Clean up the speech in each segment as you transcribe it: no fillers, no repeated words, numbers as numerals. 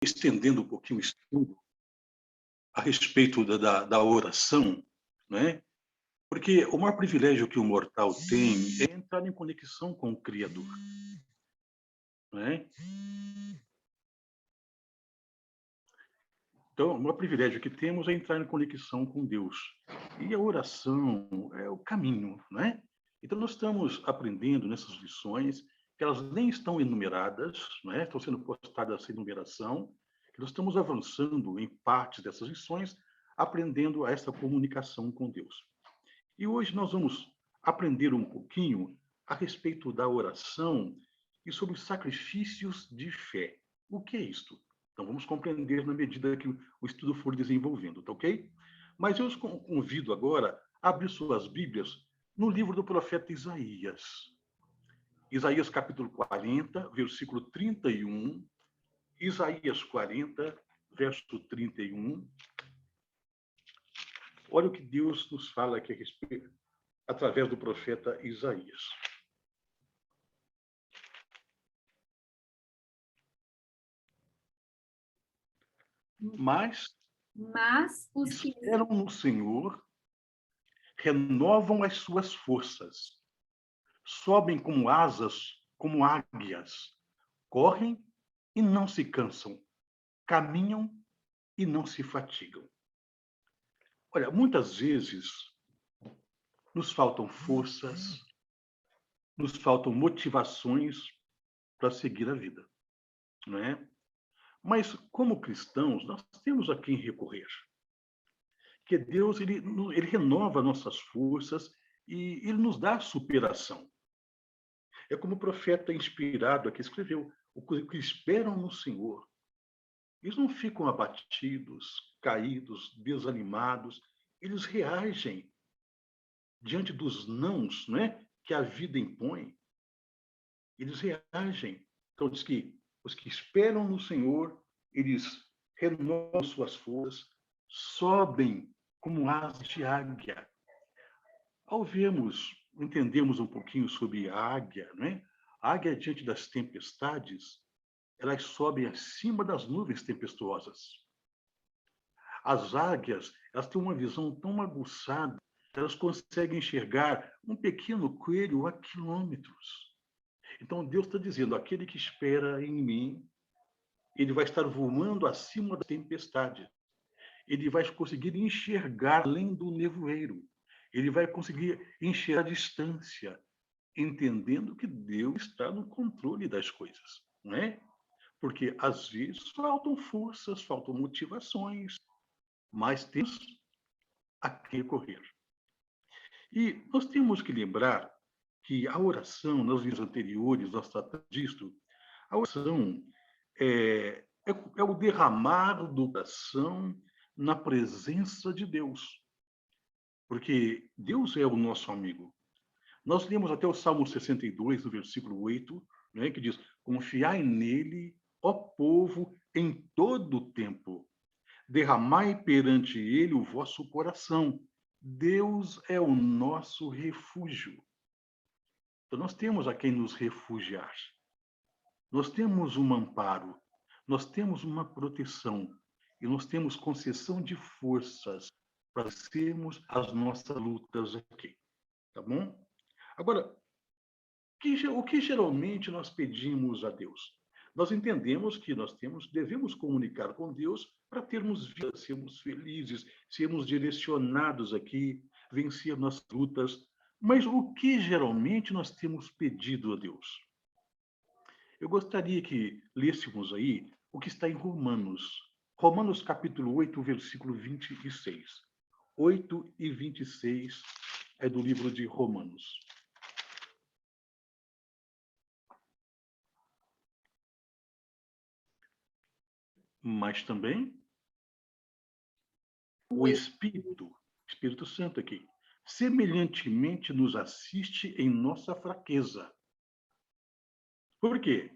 estendendo um pouquinho o estudo a respeito da oração, né? Porque o maior privilégio que o mortal tem é entrar em conexão com o Criador, né? Então, o maior privilégio que temos é entrar em conexão com Deus. E a oração é o caminho, né? Então, nós estamos aprendendo nessas lições, que elas nem estão enumeradas, né? Estão sendo postadas sem numeração, que nós estamos avançando em partes dessas lições, aprendendo essa comunicação com Deus. E hoje nós vamos aprender um pouquinho a respeito da oração e sobre os sacrifícios de fé. O que é isto? Então vamos compreender na medida que o estudo for desenvolvendo, tá ok? Mas eu os convido agora a abrir suas Bíblias no livro do profeta Isaías. Isaías capítulo 40, versículo 31. Isaías 40, verso 31. Olha o que Deus nos fala aqui a respeito, através do profeta Isaías. Mas os que esperam no Senhor renovam as suas forças, sobem como asas, como águias, correm e não se cansam, caminham e não se fatigam. Olha, muitas vezes nos faltam forças, nos faltam motivações para seguir a vida, não é? Mas como cristãos, nós temos a quem recorrer. Que Deus ele renova nossas forças e ele nos dá superação. É como o profeta inspirado aqui escreveu: o que esperam no Senhor, eles não ficam abatidos, caídos, desanimados, eles reagem diante dos nãos, né, que a vida impõe. Eles reagem. Então diz que os que esperam no Senhor, eles renovam suas forças, sobem como asas de águia. Ao vermos, entendemos um pouquinho sobre a águia, né? A águia, diante das tempestades, elas sobem acima das nuvens tempestuosas. As águias, elas têm uma visão tão aguçada que elas conseguem enxergar um pequeno coelho a quilômetros. Então Deus está dizendo: aquele que espera em mim, ele vai estar voando acima da tempestade. Ele vai conseguir enxergar além do nevoeiro. Ele vai conseguir enxergar a distância, entendendo que Deus está no controle das coisas, não é? Porque às vezes faltam forças, faltam motivações, mas temos a que recorrer. E nós temos que lembrar que a oração, nos dias anteriores, nós tratamos disto, a oração é o derramar do coração na presença de Deus. Porque Deus é o nosso amigo. Nós lemos até o Salmo 62, no versículo 8, né, que diz: confiai nele, ó povo, em todo o tempo. Derramai perante ele o vosso coração. Deus é o nosso refúgio. Então, nós temos a quem nos refugiar. Nós temos um amparo. Nós temos uma proteção. E nós temos concessão de forças para vencermos as nossas lutas aqui. Tá bom? Agora, o que geralmente nós pedimos a Deus? Nós entendemos que devemos comunicar com Deus para termos vida, sermos felizes, sermos direcionados aqui, vencer nossas lutas. Mas o que geralmente nós temos pedido a Deus? Eu gostaria que lêssemos aí o que está em Romanos. Romanos capítulo 8, versículo 26. 8 e 26 é do livro de Romanos. Mas também o Espírito Santo aqui, semelhantemente nos assiste em nossa fraqueza. Por quê?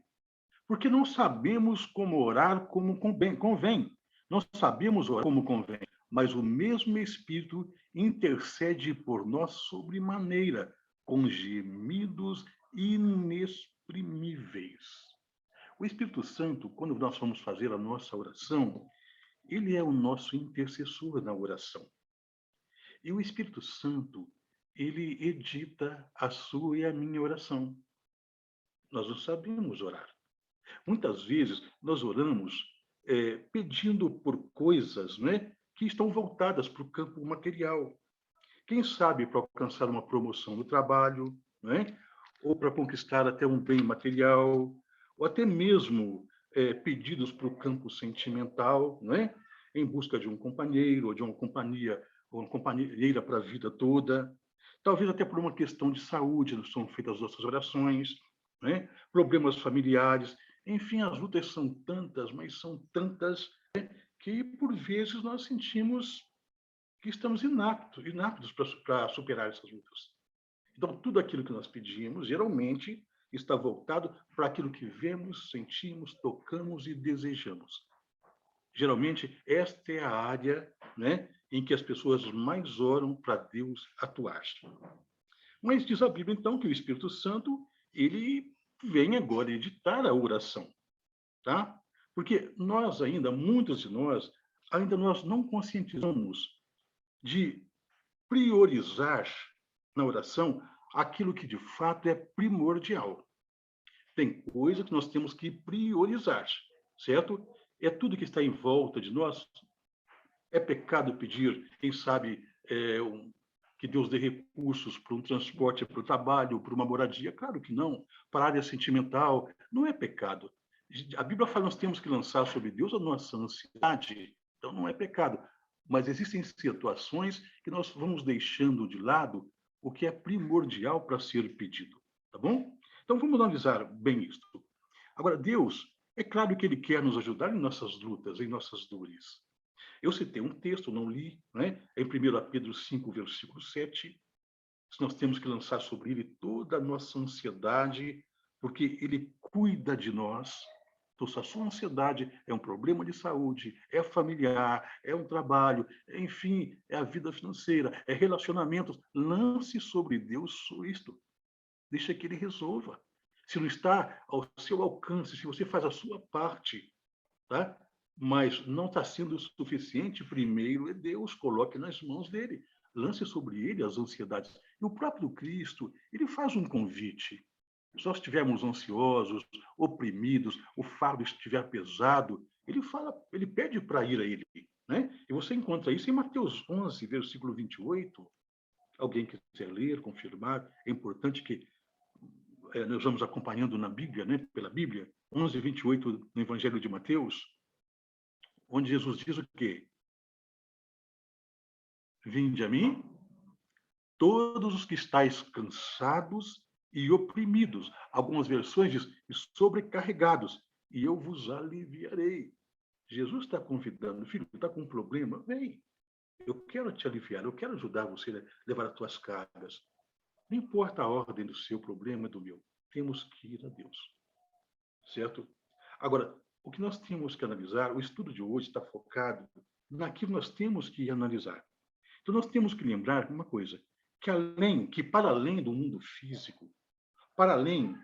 Porque não sabemos como orar como convém. Não sabemos orar como convém, mas o mesmo Espírito intercede por nós sobremaneira, com gemidos inexprimíveis. O Espírito Santo, quando nós vamos fazer a nossa oração, ele é o nosso intercessor na oração. E o Espírito Santo, ele edita a sua e a minha oração. Nós não sabemos orar. Muitas vezes nós oramos pedindo por coisas, né, que estão voltadas para o campo material. Quem sabe para alcançar uma promoção no trabalho, né, ou para conquistar até um bem material, ou até mesmo pedidos para o campo sentimental, né, em busca de um companheiro ou de uma companhia, ou uma companheira para a vida toda. Talvez até por uma questão de saúde, são feitas as nossas orações, né? Problemas familiares. Enfim, as lutas são tantas, mas são tantas, né, que, por vezes, nós sentimos que estamos inaptos para superar essas lutas. Então, tudo aquilo que nós pedimos, geralmente, está voltado para aquilo que vemos, sentimos, tocamos e desejamos. Geralmente, esta é a área, né, em que as pessoas mais oram para Deus atuar. Mas diz a Bíblia, então, que o Espírito Santo, ele vem agora editar a oração, tá? Porque nós ainda, muitos de nós, ainda nós não conscientizamos de priorizar na oração aquilo que de fato é primordial. Tem coisa que nós temos que priorizar, certo? É tudo que está em volta de nós. É pecado pedir, quem sabe, que Deus dê recursos para um transporte para o trabalho, para uma moradia? Claro que não. Para a área sentimental, não é pecado. A Bíblia fala que nós temos que lançar sobre Deus a nossa ansiedade, então não é pecado. Mas existem situações que nós vamos deixando de lado o que é primordial para ser pedido, tá bom? Então vamos analisar bem isso. Agora, Deus, é claro que Ele quer nos ajudar em nossas lutas, em nossas dores. Eu citei um texto, não li, né? Em 1 Pedro 5, versículo 7. Nós temos que lançar sobre ele toda a nossa ansiedade, porque ele cuida de nós. Então, se a sua ansiedade é um problema de saúde, é familiar, é um trabalho, enfim, é a vida financeira, é relacionamentos, lance sobre Deus isto. Deixa que ele resolva. Se não está ao seu alcance, se você faz a sua parte, tá? Mas não está sendo suficiente, primeiro é Deus, coloque nas mãos dele, lance sobre ele as ansiedades. E o próprio Cristo, ele faz um convite. Se nós estivermos ansiosos, oprimidos, o fardo estiver pesado, ele fala, ele pede para ir a ele, né? E você encontra isso em Mateus 11, versículo 28. Alguém quiser ler, confirmar, é importante que nós vamos acompanhando na Bíblia, né? Pela Bíblia, 11, 28 no Evangelho de Mateus, onde Jesus diz o quê? Vinde a mim, todos os que estáis cansados e oprimidos. Algumas versões dizem sobrecarregados, e eu vos aliviarei. Jesus está convidando, filho, está com um problema? Vem, eu quero te aliviar, eu quero ajudar você a levar as tuas cargas. Não importa a ordem do seu problema e do meu, temos que ir a Deus. Certo? Agora, o que nós temos que analisar, o estudo de hoje está focado naquilo que nós temos que analisar. Então, nós temos que lembrar uma coisa, que para além do mundo físico, para além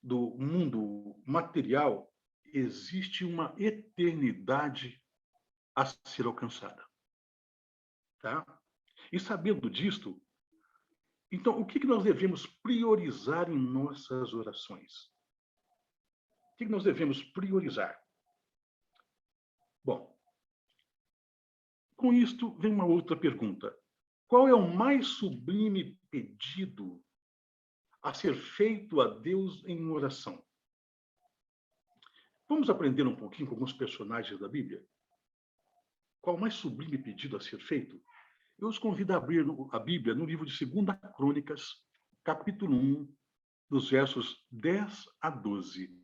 do mundo material, existe uma eternidade a ser alcançada. Tá? E sabendo disto, então, o que nós devemos priorizar em nossas orações? O que nós devemos priorizar? Bom, com isto vem uma outra pergunta. Qual é o mais sublime pedido a ser feito a Deus em oração? Vamos aprender um pouquinho com alguns personagens da Bíblia? Qual o mais sublime pedido a ser feito? Eu os convido a abrir a Bíblia no livro de 2 Crônicas, capítulo 1, dos versos 10 a 12.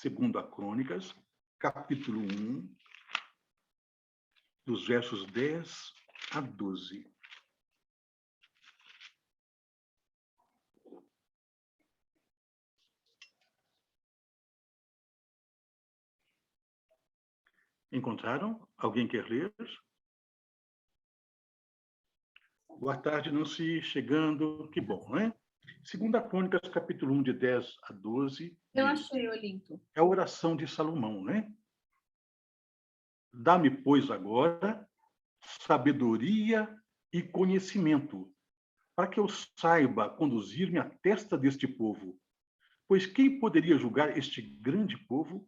2 Crônicas, capítulo 1, dos versos 10 a 12. Encontraram? Alguém quer ler? Boa tarde, Nancy, chegando. Que bom, né? Segunda Crônicas, capítulo 1, de 10 a 12, Eu diz, achei, Olinto. é a oração de Salomão, né? Dá-me, pois, agora sabedoria e conhecimento, para que eu saiba conduzir-me à testa deste povo. Pois quem poderia julgar este grande povo?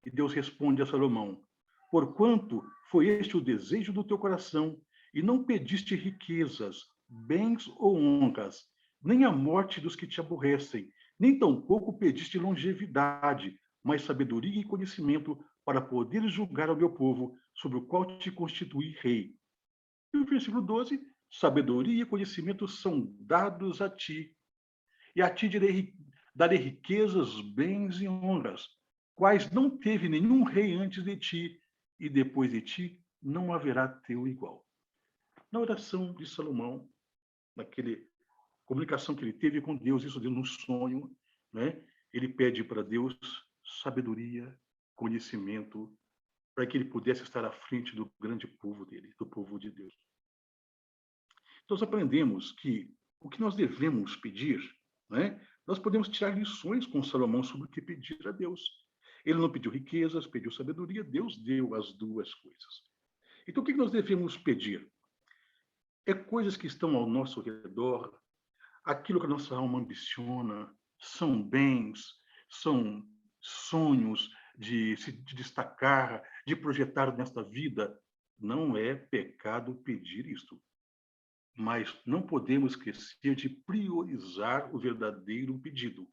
E Deus responde a Salomão: porquanto foi este o desejo do teu coração, e não pediste riquezas, bens ou honras, nem a morte dos que te aborrecem, nem tampouco pediste longevidade, mas sabedoria e conhecimento para poderes julgar ao meu povo, sobre o qual te constituí rei. E o versículo 12: sabedoria e conhecimento são dados a ti, e a ti darei riquezas, bens e honras, quais não teve nenhum rei antes de ti, e depois de ti não haverá teu igual. Na oração de Salomão, naquele comunicação que ele teve com Deus, isso deu num sonho, né? Ele pede para Deus sabedoria, conhecimento, para que ele pudesse estar à frente do grande povo dele, do povo de Deus. Nós aprendemos que o que nós devemos pedir, né? Nós podemos tirar lições com Salomão sobre o que pedir a Deus. Ele não pediu riquezas, pediu sabedoria, Deus deu as duas coisas. Então, o que nós devemos pedir? É coisas que estão ao nosso redor, aquilo que a nossa alma ambiciona, são bens, são sonhos de se destacar, de projetar nesta vida. Não é pecado pedir isto. Mas não podemos esquecer de priorizar o verdadeiro pedido.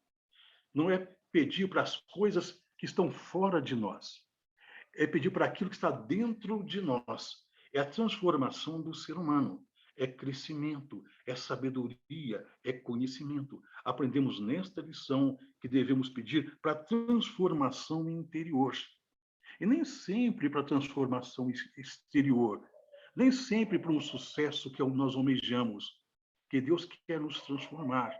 Não é pedir para as coisas que estão fora de nós. É pedir para aquilo que está dentro de nós. É a transformação do ser humano. É crescimento, é sabedoria, é conhecimento. Aprendemos nesta lição que devemos pedir para transformação interior. E nem sempre para transformação exterior. Nem sempre para um sucesso que nós almejamos. Que Deus quer nos transformar.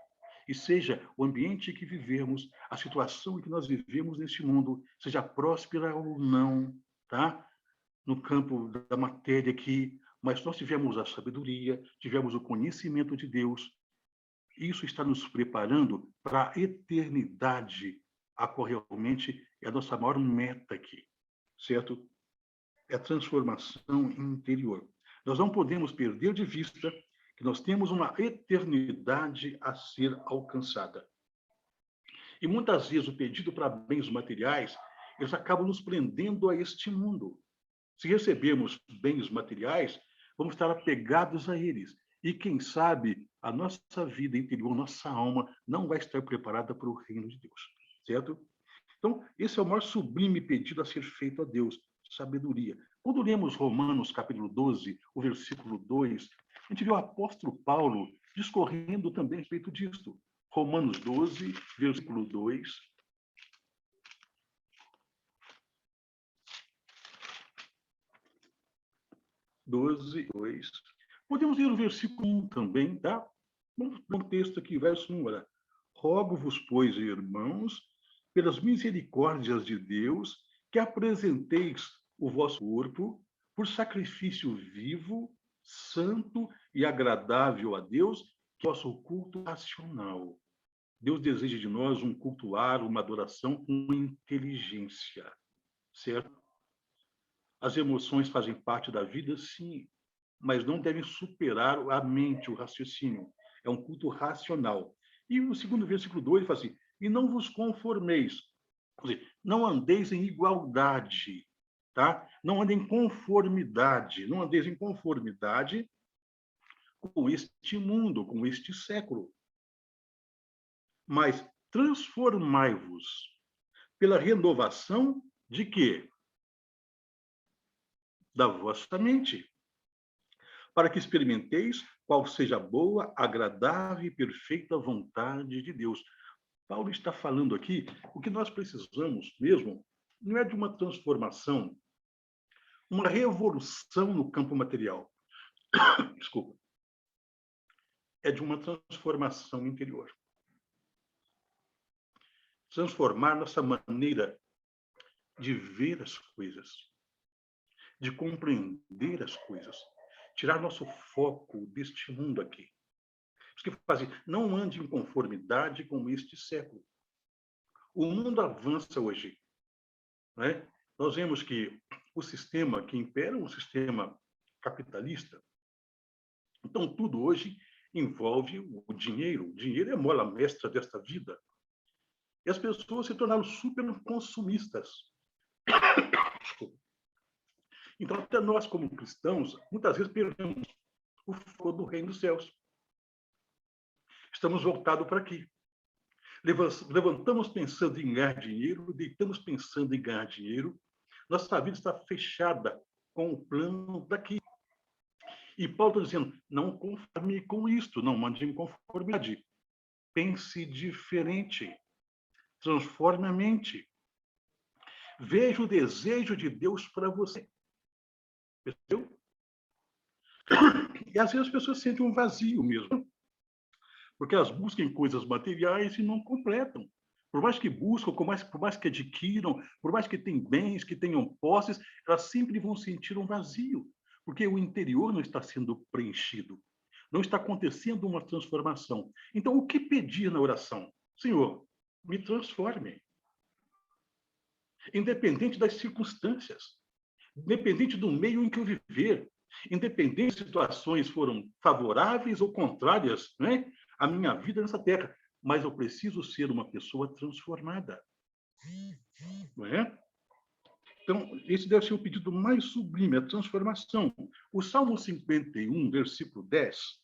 E seja o ambiente que vivemos, a situação em que nós vivemos neste mundo, seja próspera ou não, tá? No campo da matéria aqui, mas nós tivemos a sabedoria, tivemos o conhecimento de Deus. Isso está nos preparando para a eternidade, a qual realmente é a nossa maior meta aqui, certo? É a transformação interior. Nós não podemos perder de vista que nós temos uma eternidade a ser alcançada. E muitas vezes o pedido para bens materiais, eles acabam nos prendendo a este mundo. Se recebermos bens materiais, vamos estar apegados a eles. E quem sabe a nossa vida interior, nossa alma, não vai estar preparada para o reino de Deus, certo? Então, esse é o maior sublime pedido a ser feito a Deus, sabedoria. Quando lemos Romanos, capítulo 12, o versículo 2, a gente vê o apóstolo Paulo discorrendo também a respeito disso. Romanos 12, versículo 2. 12, 2. Podemos ler o versículo 1 também, tá? Vamos ler um texto aqui, verso 1, olha. Rogo-vos, pois, irmãos, pelas misericórdias de Deus, que apresenteis o vosso corpo por sacrifício vivo, santo e agradável a Deus, que é o vosso culto racional. Deus deseja de nós um cultuar, uma adoração com inteligência, certo? As emoções fazem parte da vida, sim, mas não devem superar a mente, o raciocínio. É um culto racional. E o segundo versículo 2 ele fala assim: e não vos conformeis, não andeis em igualdade, tá? Não andem em conformidade, não andeis em conformidade com este mundo, com este século. Mas transformai-vos pela renovação de quê? Da vossa mente, para que experimenteis qual seja a boa, agradável e perfeita vontade de Deus. Paulo está falando aqui, o que nós precisamos mesmo não é de uma transformação, uma revolução no campo material. Desculpa. É de uma transformação interior. Transformar nossa maneira de ver as coisas, de compreender as coisas, tirar nosso foco deste mundo aqui. Os que fazem, não ande em conformidade com este século. O mundo avança hoje, né? Nós vemos que o sistema que impera é um sistema capitalista. Então, tudo hoje envolve o dinheiro. O dinheiro é a mola mestra desta vida. E as pessoas se tornaram super consumistas. Então, até nós, como cristãos, muitas vezes perdemos o fogo do reino dos céus. Estamos voltados para aqui. Levantamos pensando em ganhar dinheiro, deitamos pensando em ganhar dinheiro. Nossa vida está fechada com o plano daqui. E Paulo está dizendo, não conforme com isto, não mande em conformidade. Pense diferente. Transforme a mente. Veja o desejo de Deus para você. Percebeu? E às vezes as pessoas sentem um vazio mesmo, porque elas buscam coisas materiais e não completam. Por mais que buscam, por mais que adquiram, por mais que tenham bens, que tenham posses, elas sempre vão sentir um vazio, porque o interior não está sendo preenchido. Não está acontecendo uma transformação. Então, o que pedir na oração? Senhor, me transforme. Independente das circunstâncias, independente do meio em que eu viver, independente se situações foram favoráveis ou contrárias, né, à minha vida nessa terra, mas eu preciso ser uma pessoa transformada, não é? Então, esse deve ser o pedido mais sublime, a transformação. O Salmo 51, versículo 10.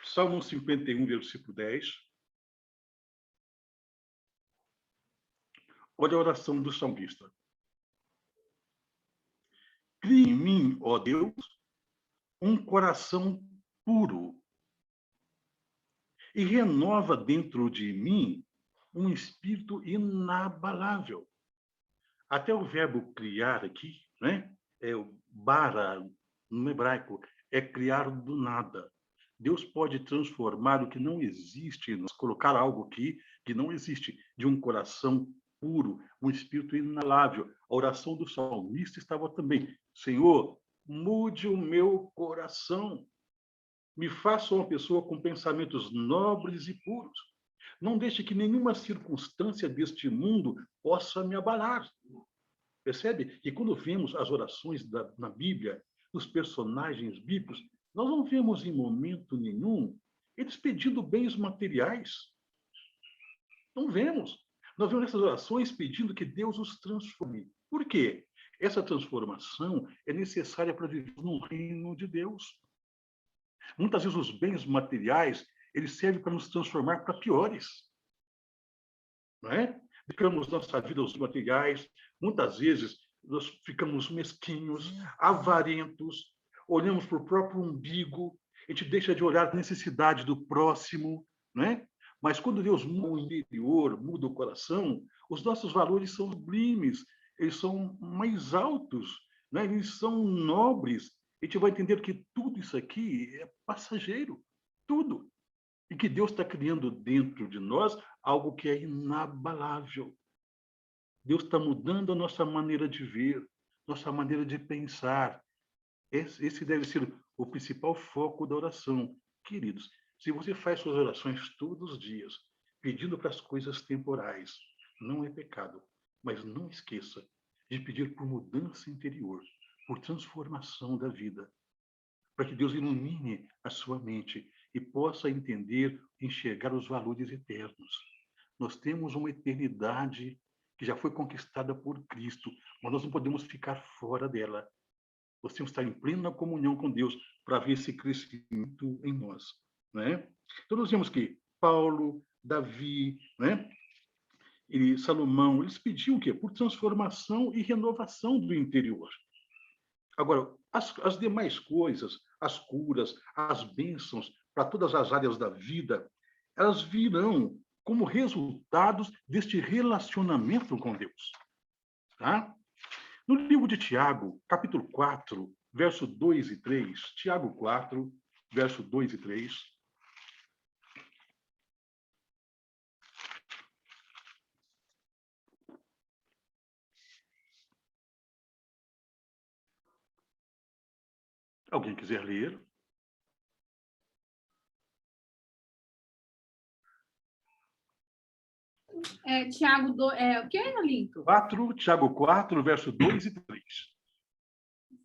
Salmo 51, versículo 10. Olha a oração do salmista. Cria em mim, ó Deus, um coração puro e renova dentro de mim um espírito inabalável. Até o verbo criar aqui, né? É o bara, no hebraico, é criar do nada. Deus pode transformar o que não existe, colocar algo aqui que não existe, de um coração puro, um espírito inalável. A oração do salmista estava também: Senhor, mude o meu coração, me faça uma pessoa com pensamentos nobres e puros. Não deixe que nenhuma circunstância deste mundo possa me abalar. Percebe? E quando vemos as orações na Bíblia, dos personagens bíblicos, nós não vemos em momento nenhum eles pedindo bens materiais. Não vemos. Nós vemos essas orações pedindo que Deus os transforme. Por quê? Essa transformação é necessária para viver no reino de Deus. Muitas vezes os bens materiais, eles servem para nos transformar para piores. Não é? Dedicamos nossa vida aos materiais, muitas vezes nós ficamos mesquinhos, avarentos, olhamos para o próprio umbigo, a gente deixa de olhar a necessidade do próximo, né? Mas quando Deus muda o interior, muda o coração, os nossos valores são sublimes, eles são mais altos, né? Eles são nobres. A gente vai entender que tudo isso aqui é passageiro, tudo. E que Deus está criando dentro de nós algo que é inabalável. Deus está mudando a nossa maneira de ver, nossa maneira de pensar. Esse deve ser o principal foco da oração. Queridos, se você faz suas orações todos os dias, pedindo para as coisas temporais, não é pecado. Mas não esqueça de pedir por mudança interior, por transformação da vida, para que Deus ilumine a sua mente e possa entender, enxergar os valores eternos. Nós temos uma eternidade que já foi conquistada por Cristo, mas nós não podemos ficar fora dela. Nós temos que estar em plena comunhão com Deus para ver esse crescimento em nós, né? Então nós vemos que Paulo, Davi, né? E Salomão, eles pediam o quê? Por transformação e renovação do interior. Agora, as demais coisas, as curas, as bênçãos para todas as áreas da vida, elas virão como resultados deste relacionamento com Deus. Tá? No livro de Tiago, capítulo 4, verso 2 e 3, Tiago 4, verso 2 e 3. Alguém quiser ler? Tiago, o que, Olinto? 4, Tiago 4, verso 2 e 3.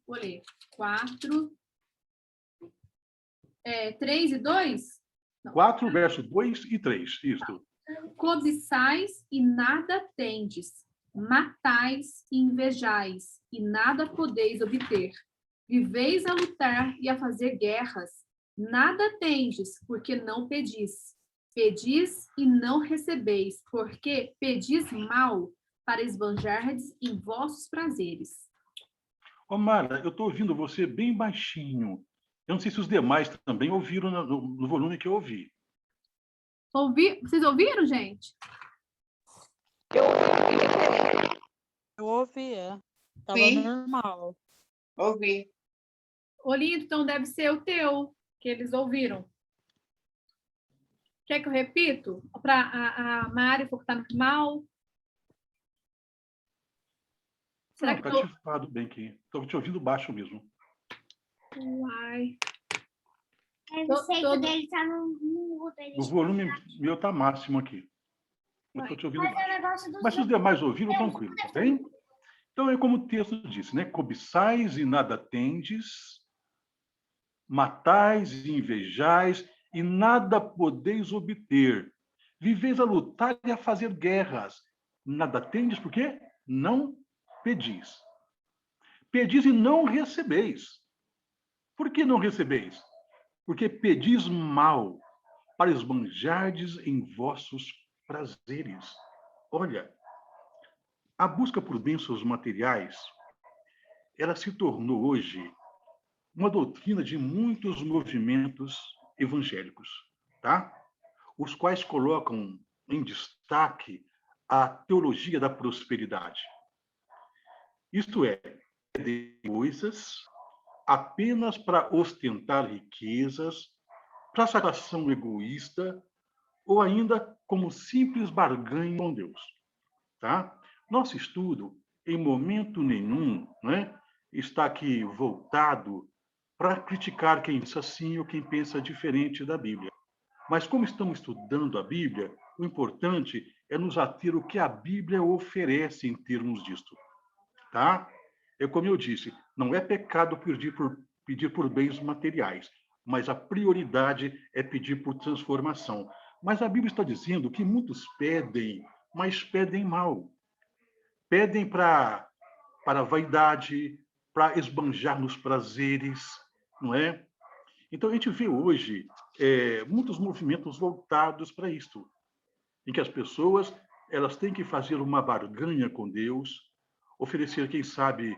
Vou ler. 4, 3 e 2? 4, verso 2 e 3. Isto. Cobiçais e nada tendes, matais e invejais, e nada podeis obter. Viveis a lutar e a fazer guerras, nada tendes, porque não pedis. Pedis e não recebeis, porque pedis mal, para esbanjardes em vossos prazeres. Ô, Mara, eu estou ouvindo você bem baixinho. Eu não sei se os demais também ouviram no volume que eu ouvi. Vocês ouviram, gente? Eu ouvi, Tava Sim. normal. Ouvi. Olinto, então deve ser o teu, que eles ouviram. Quer que eu repito? Para a Mari, porque está normal? Será Não, que está ativado bem aqui. Estou te ouvindo baixo mesmo. Uai. O conceito dele tá no mudo. O volume meu está máximo aqui. Eu estou te ouvindo Mas é o baixo. negócio dos Mas se os demais ouviram, tranquilo, tá bem? Então, é como o texto disse, né? Cobiçais e nada tendes, matais e invejais, e nada podeis obter. Viveis a lutar e a fazer guerras. Nada tendes, por quê? Não pedis. Pedis e não recebeis. Por que não recebeis? Porque pedis mal, para esbanjardes em vossos prazeres. Olha, a busca por bênçãos materiais, ela se tornou hoje uma doutrina de muitos movimentos evangélicos, tá? Os quais colocam em destaque a teologia da prosperidade. Isto é, de coisas apenas para ostentar riquezas, para satisfação egoísta, ou ainda como simples barganha com Deus, tá? Nosso estudo, em momento nenhum, né, está aqui voltado para criticar quem pensa assim ou quem pensa diferente da Bíblia. Mas como estamos estudando a Bíblia, o importante é nos ater ao que a Bíblia oferece em termos disto, tá? É como eu disse, não é pecado pedir por bens materiais, mas a prioridade é pedir por transformação. Mas a Bíblia está dizendo que muitos pedem, mas pedem mal. Pedem para a vaidade, para esbanjar nos prazeres, não é? Então a gente vê hoje muitos movimentos voltados para isto, em que as pessoas elas têm que fazer uma barganha com Deus, oferecer, quem sabe,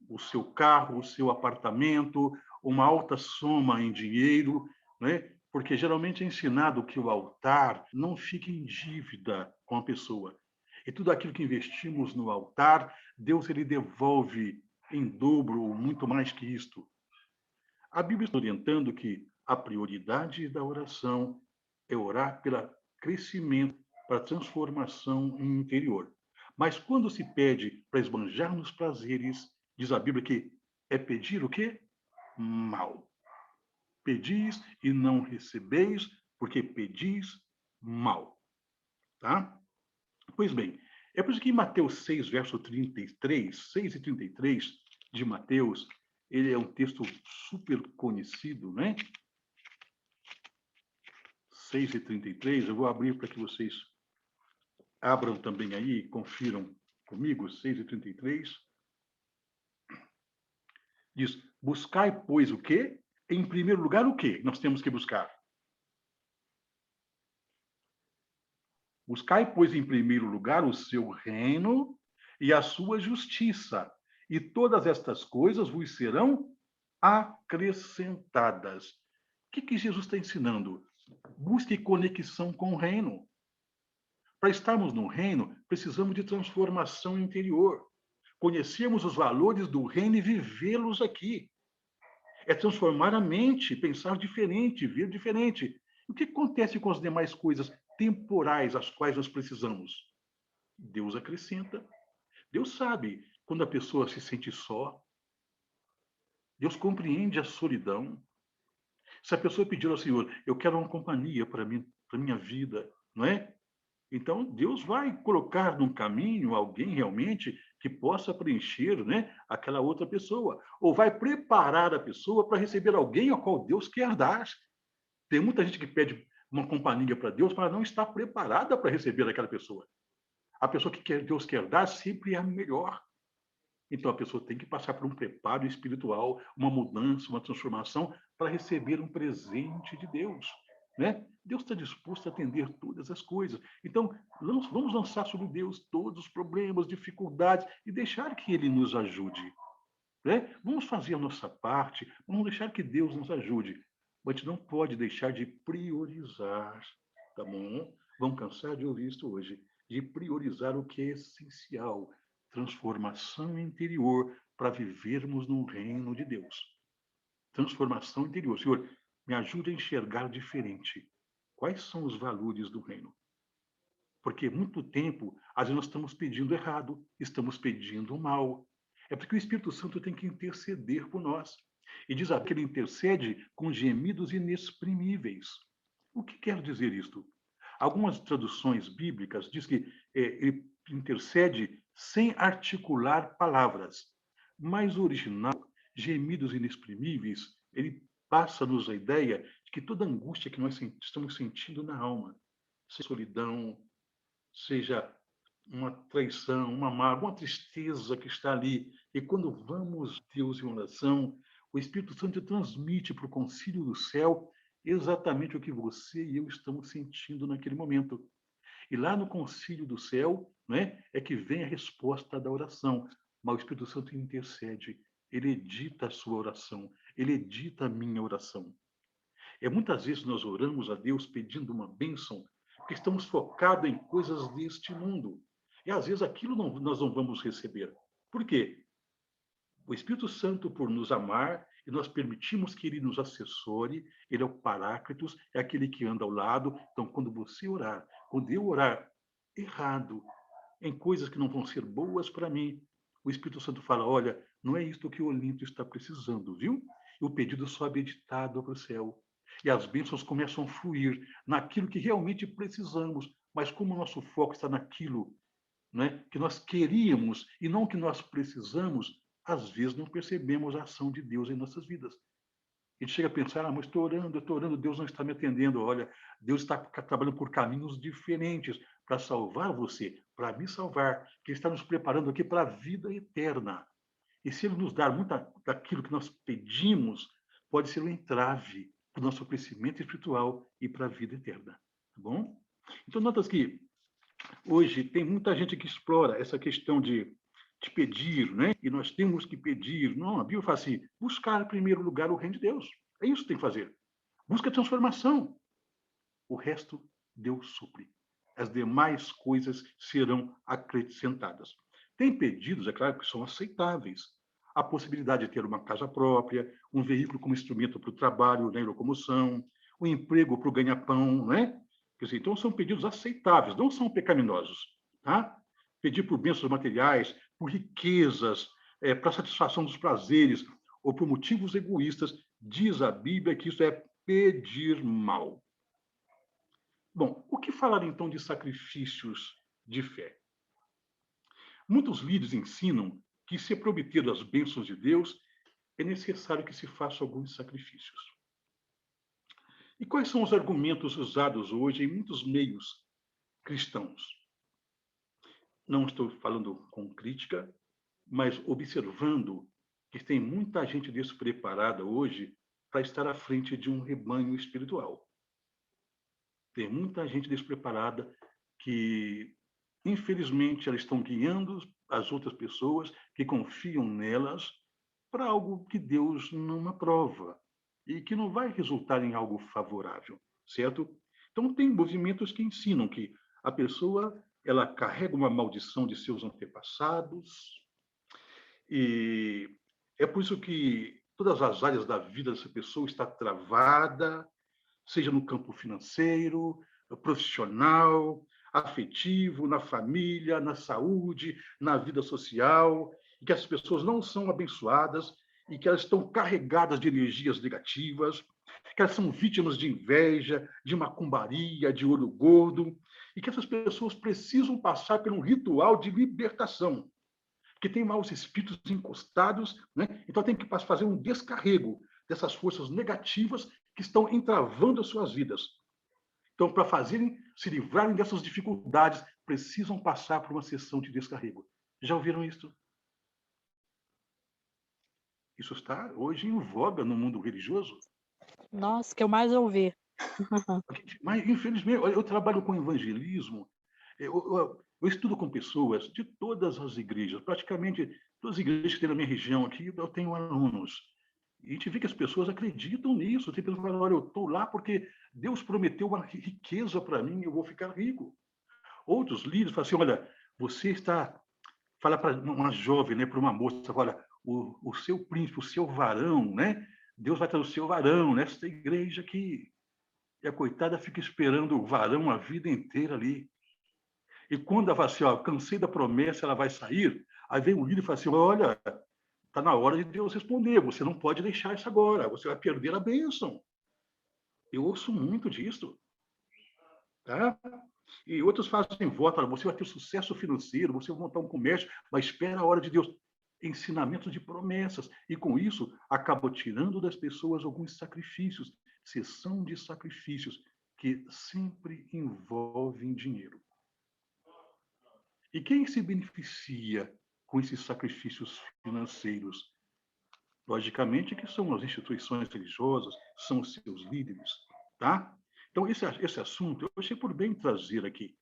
o seu carro, o seu apartamento, uma alta soma em dinheiro, né? Porque geralmente é ensinado que o altar não fica em dívida com a pessoa. E tudo aquilo que investimos no altar, Deus ele devolve em dobro ou muito mais que isto. A Bíblia está orientando que a prioridade da oração é orar pelo crescimento, para a transformação interior. Mas quando se pede para esbanjar nos prazeres, diz a Bíblia que é pedir o quê? Mal. Pedis e não recebeis, porque pedis mal. Tá? Pois bem, é por isso que em Mateus 6, verso 33, 6 e 33 de Mateus, ele é um texto super conhecido, né? 6 e 33, eu vou abrir para que vocês abram também aí e confiram comigo, 6 e 33. Diz, buscai, pois, o quê? Em primeiro lugar, o quê nós temos que buscar? Buscai, pois, em primeiro lugar o seu reino e a sua justiça, e todas estas coisas vos serão acrescentadas. O que Jesus está ensinando? Busque conexão com o reino. Para estarmos no reino, precisamos de transformação interior. Conhecermos os valores do reino e vivê-los aqui. É transformar a mente, pensar diferente, ver diferente. O que acontece com as demais coisas temporais às quais nós precisamos? Deus acrescenta. Deus sabe quando a pessoa se sente só. Deus compreende a solidão. Se a pessoa pedir ao Senhor, eu quero uma companhia para mim, para minha vida, não é? Então, Deus vai colocar num caminho alguém realmente que possa preencher, né, aquela outra pessoa. Ou vai preparar a pessoa para receber alguém ao qual Deus quer dar. Tem muita gente que pede uma companhia para Deus, mas não está preparada para receber aquela pessoa. A pessoa que Deus quer dar sempre é a melhor. Então, a pessoa tem que passar por um preparo espiritual, uma mudança, uma transformação, para receber um presente de Deus. Né? Deus está disposto a atender todas as coisas. Então, vamos lançar sobre Deus todos os problemas, dificuldades, e deixar que Ele nos ajude. Né? Vamos fazer a nossa parte, vamos deixar que Deus nos ajude. Mas a gente não pode deixar de priorizar, tá bom? Vamos cansar de ouvir isso hoje, de priorizar o que é essencial, transformação interior para vivermos no reino de Deus. Transformação interior. Senhor, me ajude a enxergar diferente. Quais são os valores do reino? Porque muito tempo, às vezes nós estamos pedindo errado, estamos pedindo mal. É porque o Espírito Santo tem que interceder por nós. E diz que ele intercede com gemidos inexprimíveis. O que quer dizer isto? Algumas traduções bíblicas diz que ele intercede sem articular palavras. Mas o original, gemidos inexprimíveis, ele passa-nos a ideia de que toda angústia que nós estamos sentindo na alma, seja solidão, seja uma traição, uma mágoa, uma tristeza que está ali. E quando vamos a Deus em oração, o Espírito Santo transmite para o concílio do céu exatamente o que você e eu estamos sentindo naquele momento. E lá no concílio do céu, né, é que vem a resposta da oração. Mas o Espírito Santo intercede, ele edita a sua oração, ele edita a minha oração. Muitas vezes nós oramos a Deus pedindo uma bênção, porque estamos focados em coisas deste mundo. E às vezes aquilo nós não vamos receber. Por quê? O Espírito Santo, por nos amar, e nós permitimos que ele nos assessore, ele é o Paráclitos, é aquele que anda ao lado. Então, quando você orar, quando eu orar errado, em coisas que não vão ser boas para mim, o Espírito Santo fala, olha, não é isto que o Olimpo está precisando, viu? E o pedido sobe editado para o céu. E as bênçãos começam a fluir naquilo que realmente precisamos. Mas como o nosso foco está naquilo, né, que nós queríamos e não que nós precisamos, às vezes não percebemos a ação de Deus em nossas vidas. A gente chega a pensar, mas eu estou orando, Deus não está me atendendo. Olha, Deus está trabalhando por caminhos diferentes para salvar você, para me salvar, que Ele está nos preparando aqui para a vida eterna. E se Ele nos dar muito daquilo que nós pedimos, pode ser um entrave para o nosso crescimento espiritual e para a vida eterna. Tá bom? Então, notas que hoje tem muita gente que explora essa questão de pedir, né? E nós temos que pedir. Não, a Bíblia fala assim, buscar em primeiro lugar o reino de Deus. É isso que tem que fazer. Busca a transformação. O resto, Deus supre. As demais coisas serão acrescentadas. Tem pedidos, é claro, que são aceitáveis. A possibilidade de ter uma casa própria, um veículo como instrumento para o trabalho, né, locomoção, um emprego para o ganha-pão, né? Quer dizer, então, são pedidos aceitáveis, não são pecaminosos. Tá? Pedir por bênçãos materiais, por riquezas, para satisfação dos prazeres, ou por motivos egoístas, diz a Bíblia que isso é pedir mal. Bom, o que falar então de sacrifícios de fé? Muitos líderes ensinam que, se para obter as bênçãos de Deus, é necessário que se faça alguns sacrifícios. E quais são os argumentos usados hoje em muitos meios cristãos? Não estou falando com crítica, mas observando que tem muita gente despreparada hoje para estar à frente de um rebanho espiritual. Tem muita gente despreparada que, infelizmente, elas estão guiando as outras pessoas que confiam nelas para algo que Deus não aprova e que não vai resultar em algo favorável, certo? Então, tem movimentos que ensinam que a pessoa ela carrega uma maldição de seus antepassados e é por isso que todas as áreas da vida dessa pessoa está travada, seja no campo financeiro, profissional, afetivo, na família, na saúde, na vida social, e que as pessoas não são abençoadas e que elas estão carregadas de energias negativas, que elas são vítimas de inveja, de macumbaria, de olho gordo, e que essas pessoas precisam passar por um ritual de libertação, que tem maus espíritos encostados, né? Então tem que fazer um descarrego dessas forças negativas que estão entravando as suas vidas. Então, para se livrarem dessas dificuldades, precisam passar por uma sessão de descarrego. Já ouviram isso? Isso está hoje em voga no mundo religioso. Nossa, que eu mais ouvi. Mas, infelizmente, eu trabalho com evangelismo, eu estudo com pessoas de todas as igrejas, praticamente todas as igrejas que tem na minha região aqui, eu tenho alunos. E a gente vê que as pessoas acreditam nisso. Tem pessoas que falam, olha, eu estou lá porque Deus prometeu uma riqueza para mim, eu vou ficar rico. Outros líderes falam assim, olha, você está... Fala para uma jovem, né, para uma moça, olha, o seu príncipe, o seu varão, né? Deus vai trazer o seu varão nesta igreja aqui. E a coitada fica esperando o varão a vida inteira ali. E quando ela fala assim, ó, cansei da promessa, ela vai sair, aí vem o líder e fala assim, olha, está na hora de Deus responder, você não pode deixar isso agora, você vai perder a bênção. Eu ouço muito disso. Tá? E outros fazem voto, você vai ter sucesso financeiro, você vai montar um comércio, mas espera a hora de Deus. Ensinamento de promessas. E com isso, acaba tirando das pessoas alguns sacrifícios, sessão de sacrifícios, que sempre envolvem dinheiro. E quem se beneficia com esses sacrifícios financeiros? Logicamente que são as instituições religiosas, são os seus líderes, tá? Então, esse assunto eu achei por bem trazer aqui.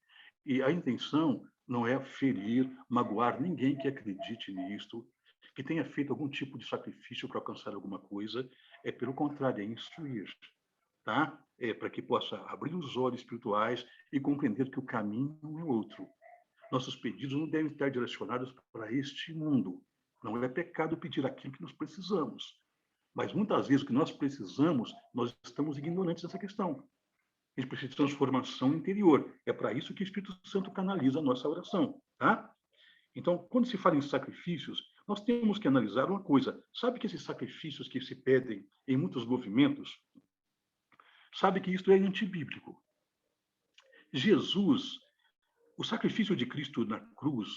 E a intenção não é ferir, magoar ninguém que acredite nisto, que tenha feito algum tipo de sacrifício para alcançar alguma coisa. É, pelo contrário, é instruir, tá? É para que possa abrir os olhos espirituais e compreender que o caminho é outro. Nossos pedidos não devem estar direcionados para este mundo. Não é pecado pedir aquilo que nós precisamos. Mas muitas vezes o que nós precisamos, nós estamos ignorantes dessa questão. A gente precisa de transformação interior. É para isso que o Espírito Santo canaliza a nossa oração. Tá? Então, quando se fala em sacrifícios, nós temos que analisar uma coisa. Sabe que esses sacrifícios que se pedem em muitos movimentos, sabe que isso é antibíblico. Jesus, o sacrifício de Cristo na cruz,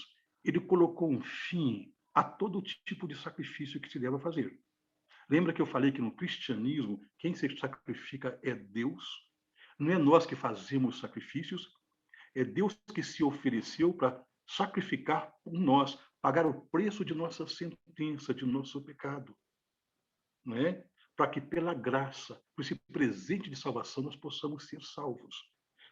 ele colocou um fim a todo tipo de sacrifício que se deve fazer. Lembra que eu falei que no cristianismo, quem se sacrifica é Deus? Não é nós que fazemos sacrifícios, é Deus que se ofereceu para sacrificar por nós, pagar o preço de nossa sentença, de nosso pecado. Não é? Para que pela graça, por esse presente de salvação, nós possamos ser salvos.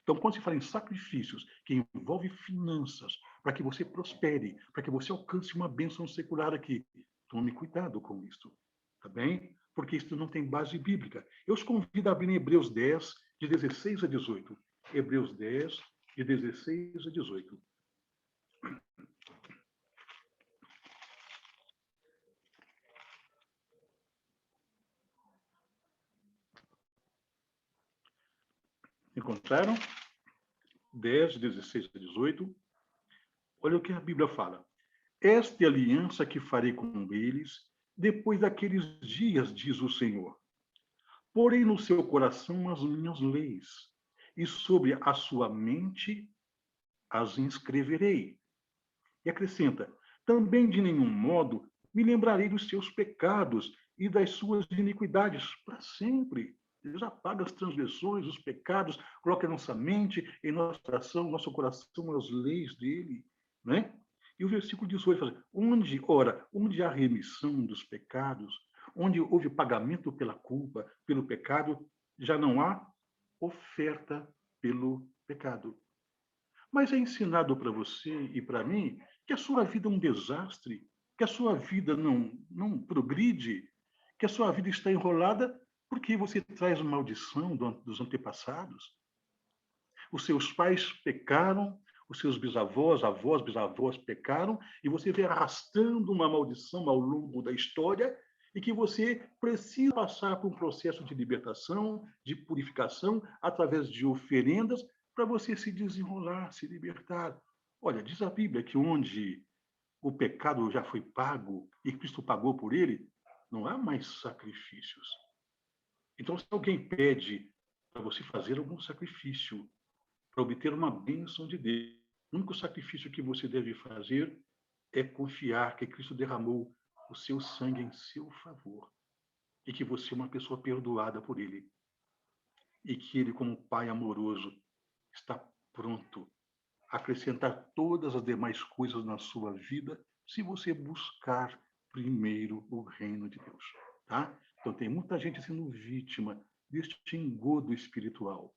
Então, quando se fala em sacrifícios que envolvem finanças, para que você prospere, para que você alcance uma bênção secular aqui, tome cuidado com isso, tá bem? Porque isso não tem base bíblica. Eu os convido a abrir em Hebreus 10, de 16 a 18. Hebreus 10, de 16 a 18. Encontraram? 10, 16 a 18. Olha o que a Bíblia fala. Esta é a aliança que farei com eles depois daqueles dias, diz o Senhor. Porei no seu coração as minhas leis, e sobre a sua mente as inscreverei. E acrescenta, também de nenhum modo me lembrarei dos seus pecados e das suas iniquidades para sempre. Deus apaga as transgressões, os pecados, coloca em nossa mente, em nosso coração as leis dele, né? E o versículo 18 fala, onde há remissão dos pecados, onde houve pagamento pela culpa, pelo pecado, já não há oferta pelo pecado. Mas é ensinado para você e para mim que a sua vida é um desastre, que a sua vida não progride, que a sua vida está enrolada porque você traz maldição dos antepassados. Os seus pais pecaram, os seus bisavós, avós, bisavós pecaram, e você vem arrastando uma maldição ao longo da história e que você precisa passar por um processo de libertação, de purificação, através de oferendas, para você se desenrolar, se libertar. Olha, diz a Bíblia que onde o pecado já foi pago e Cristo pagou por ele, não há mais sacrifícios. Então, se alguém pede para você fazer algum sacrifício, para obter uma bênção de Deus. O único sacrifício que você deve fazer é confiar que Cristo derramou o seu sangue em seu favor e que você é uma pessoa perdoada por Ele e que Ele, como Pai amoroso, está pronto a acrescentar todas as demais coisas na sua vida se você buscar primeiro o reino de Deus, tá? Então tem muita gente sendo vítima deste engodo espiritual.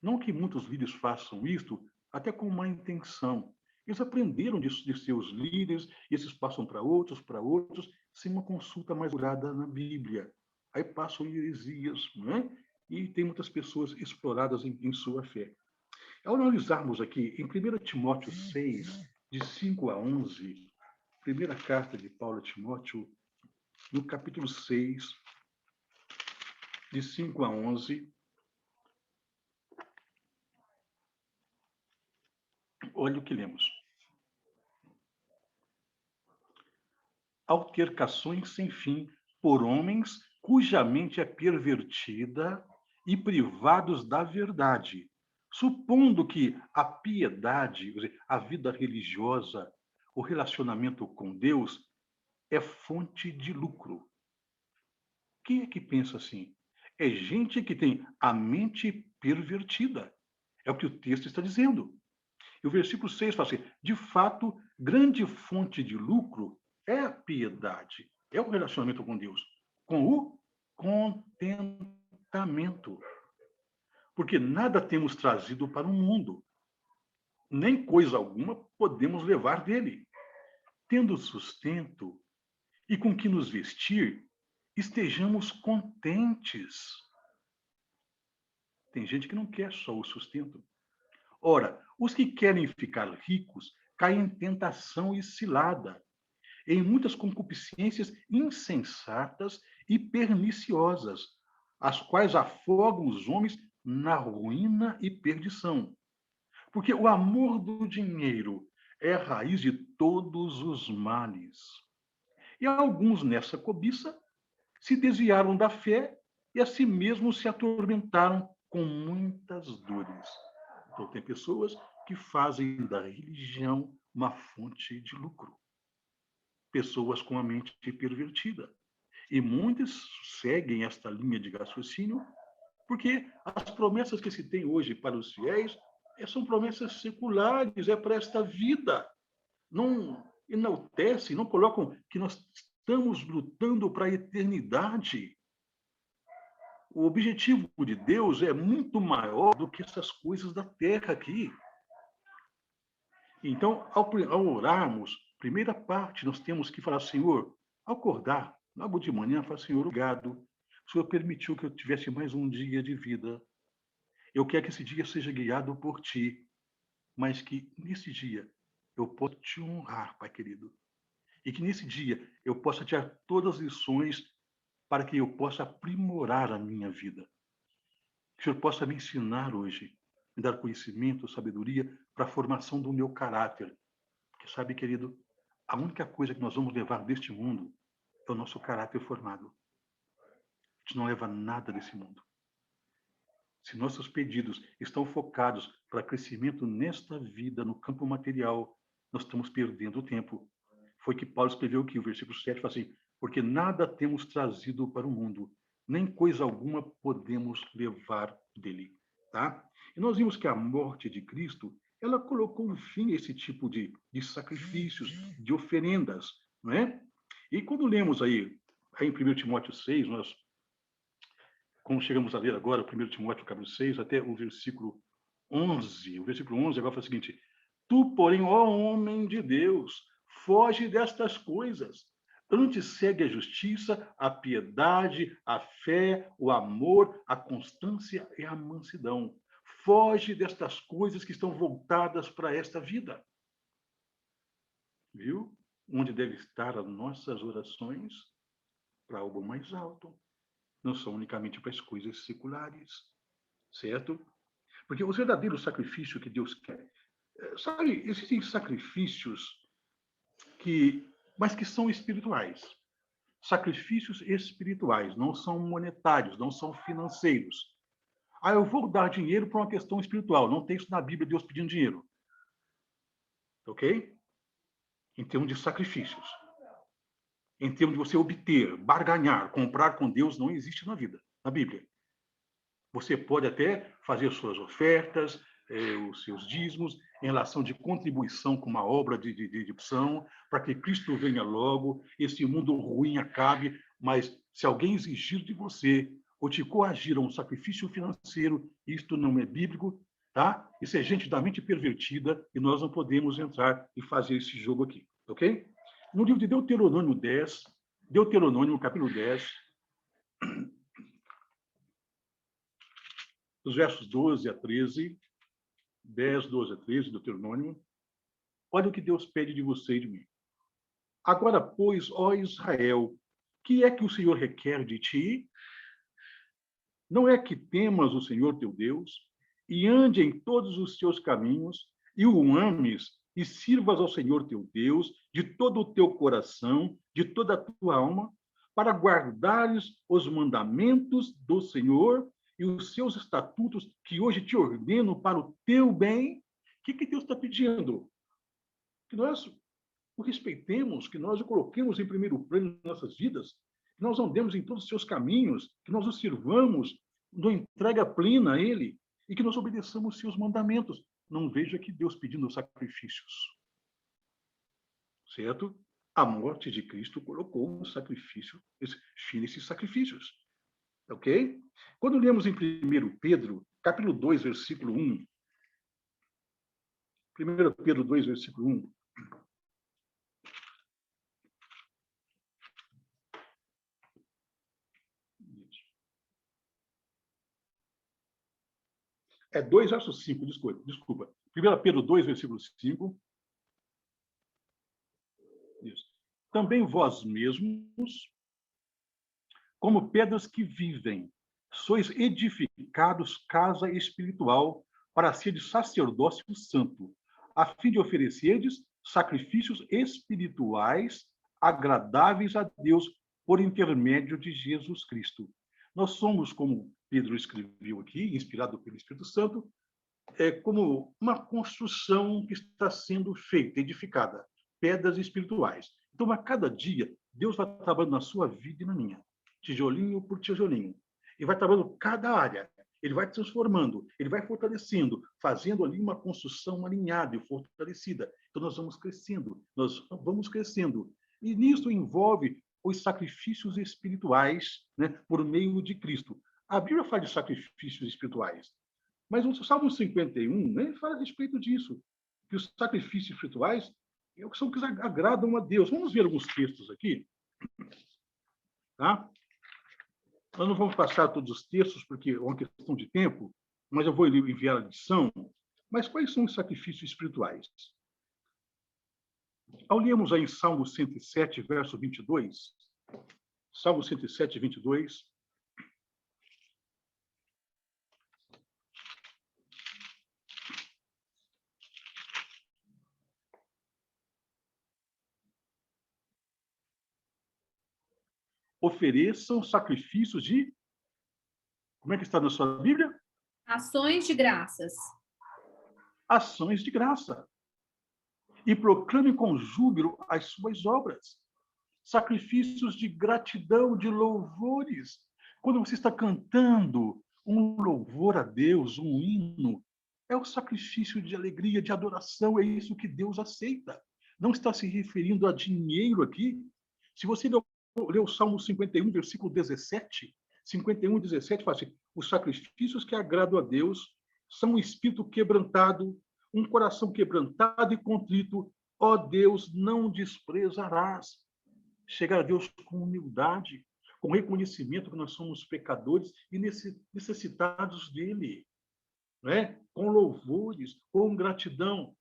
Não que muitos líderes façam isto até com má intenção. Eles aprenderam de seus líderes, e esses passam para outros, sem uma consulta mais curada na Bíblia. Aí passam heresias, né? E tem muitas pessoas exploradas em sua fé. Ao analisarmos aqui em 1 Timóteo 6, de 5 a 11, primeira carta de Paulo a Timóteo, no capítulo 6, de 5 a 11, olha o que lemos. Altercações sem fim por homens cuja mente é pervertida e privados da verdade, supondo que a piedade, quer dizer, a vida religiosa, o relacionamento com Deus é fonte de lucro. Quem é que pensa assim? É gente que tem a mente pervertida. É o que o texto está dizendo. E o versículo 6 fala assim: de fato, grande fonte de lucro é a piedade, é o relacionamento com Deus, com o contentamento. Porque nada temos trazido para o mundo, nem coisa alguma podemos levar dele. Tendo sustento e com que nos vestir, estejamos contentes. Tem gente que não quer só o sustento. Ora, os que querem ficar ricos caem em tentação e cilada, em muitas concupiscências insensatas e perniciosas, as quais afogam os homens na ruína e perdição. Porque o amor do dinheiro é a raiz de todos os males. E alguns nessa cobiça se desviaram da fé e a si mesmos se atormentaram com muitas dores. Então, tem pessoas que fazem da religião uma fonte de lucro. Pessoas com a mente pervertida. E muitos seguem esta linha de raciocínio porque as promessas que se tem hoje para os fiéis são promessas seculares, é para esta vida. Não enaltecem, não colocam que nós estamos lutando para a eternidade. O objetivo de Deus é muito maior do que essas coisas da terra aqui. Então, ao orarmos, primeira parte, nós temos que falar: Senhor, ao acordar, logo de manhã, falar: Senhor, obrigado. O Senhor permitiu que eu tivesse mais um dia de vida. Eu quero que esse dia seja guiado por Ti, mas que nesse dia eu possa Te honrar, Pai querido. E que nesse dia eu possa tirar todas as lições para que eu possa aprimorar a minha vida. Que o Senhor possa me ensinar hoje, me dar conhecimento, sabedoria para a formação do meu caráter. Porque sabe, querido, a única coisa que nós vamos levar deste mundo é o nosso caráter formado. A gente não leva nada desse mundo. Se nossos pedidos estão focados para crescimento nesta vida, no campo material, nós estamos perdendo o tempo. Foi que Paulo escreveu aqui, o versículo 7 fala assim: porque nada temos trazido para o mundo, nem coisa alguma podemos levar dele. Tá? E nós vimos que a morte de Cristo, ela colocou um fim a esse tipo de sacrifícios, de oferendas. Não é? E quando lemos aí em 1 Timóteo 6, nós, como chegamos a ler agora, 1 Timóteo capítulo 6, até o versículo 11. O versículo 11 agora fala o seguinte: tu, porém, ó homem de Deus, foge destas coisas. Antes segue a justiça, a piedade, a fé, o amor, a constância e a mansidão. Foge destas coisas que estão voltadas para esta vida. Viu? Onde devem estar as nossas orações? Para algo mais alto. Não são unicamente para as coisas seculares. Certo? Porque o verdadeiro sacrifício que Deus quer... Sabe, existem sacrifícios mas que são espirituais. Sacrifícios espirituais, não são monetários, não são financeiros. Ah, eu vou dar dinheiro para uma questão espiritual. Não tem isso na Bíblia, Deus pedindo dinheiro. Ok? Em termos de sacrifícios. Em termos de você obter, barganhar, comprar com Deus, não existe na vida, na Bíblia. Você pode até fazer suas ofertas, os seus dízimos, em relação de contribuição com uma obra de opção, para que Cristo venha logo, esse mundo ruim acabe, mas se alguém exigir de você ou te coagir a um sacrifício financeiro, isto não é bíblico, tá? Isso é gente da mente pervertida e nós não podemos entrar e fazer esse jogo aqui, ok? No livro de Deuteronômio 10, Deuteronômio, capítulo 10, os versos 12 a 13, 10, 12 a 13, Deuteronômio, olha o que Deus pede de você e de mim. Agora, pois, ó Israel, que é que o Senhor requer de ti? Não é que temas o Senhor teu Deus e ande em todos os seus caminhos e o ames e sirvas ao Senhor teu Deus de todo o teu coração, de toda a tua alma, para guardares os mandamentos do Senhor e os seus estatutos que hoje te ordeno para o teu bem. O que Deus está pedindo? Que nós o respeitemos, que nós o coloquemos em primeiro plano em nossas vidas, que nós andemos em todos os seus caminhos, que nós o sirvamos, dou entrega plena a ele e que nós obedeçamos os seus mandamentos. Não vejo aqui Deus pedindo sacrifícios. Certo? A morte de Cristo colocou um sacrifício, fim nesses sacrifícios. Ok? Quando lemos em 1 Pedro, capítulo 2, versículo 1, 1 Pedro 2, versículo 1, é 2 versos 5, desculpa. 1 Pedro 2, versículo 5. Isso. Também vós mesmos, como pedras que vivem, sois edificados casa espiritual para ser de sacerdócio santo, a fim de oferecerdes sacrifícios espirituais agradáveis a Deus por intermédio de Jesus Cristo. Nós somos, como Pedro escreveu aqui, inspirado pelo Espírito Santo, como uma construção que está sendo feita, edificada, pedras espirituais. Então, a cada dia, Deus vai trabalhando na sua vida e na minha, tijolinho por tijolinho. E vai trabalhando cada área. Ele vai transformando, ele vai fortalecendo, fazendo ali uma construção alinhada e fortalecida. Então, nós vamos crescendo, E nisso envolve os sacrifícios espirituais, né, por meio de Cristo. A Bíblia fala de sacrifícios espirituais. Mas o Salmo 51, ele fala a respeito disso, que os sacrifícios espirituais são que agradam a Deus. Vamos ver alguns textos aqui. Tá? Nós não vamos passar todos os textos, porque é uma questão de tempo, mas eu vou enviar a lição. Mas quais são os sacrifícios espirituais? Ao lermos aí em Salmo 107, verso 22, Salmo 107, 22, ofereçam sacrifícios de... Como é que está na sua Bíblia? Ações de graças. Ações de graça. E proclamem com júbilo as suas obras. Sacrifícios de gratidão, de louvores. Quando você está cantando um louvor a Deus, um hino, é o sacrifício de alegria, de adoração, é isso que Deus aceita. Não está se referindo a dinheiro aqui. Se você lê o Salmo 51, versículo 17, 51, 17, fala assim: os sacrifícios que agradam a Deus são um espírito quebrantado, um coração quebrantado e contrito, ó Deus, não desprezarás. Chegar a Deus com humildade, com reconhecimento que nós somos pecadores e necessitados dele, né? Com louvores, com gratidão.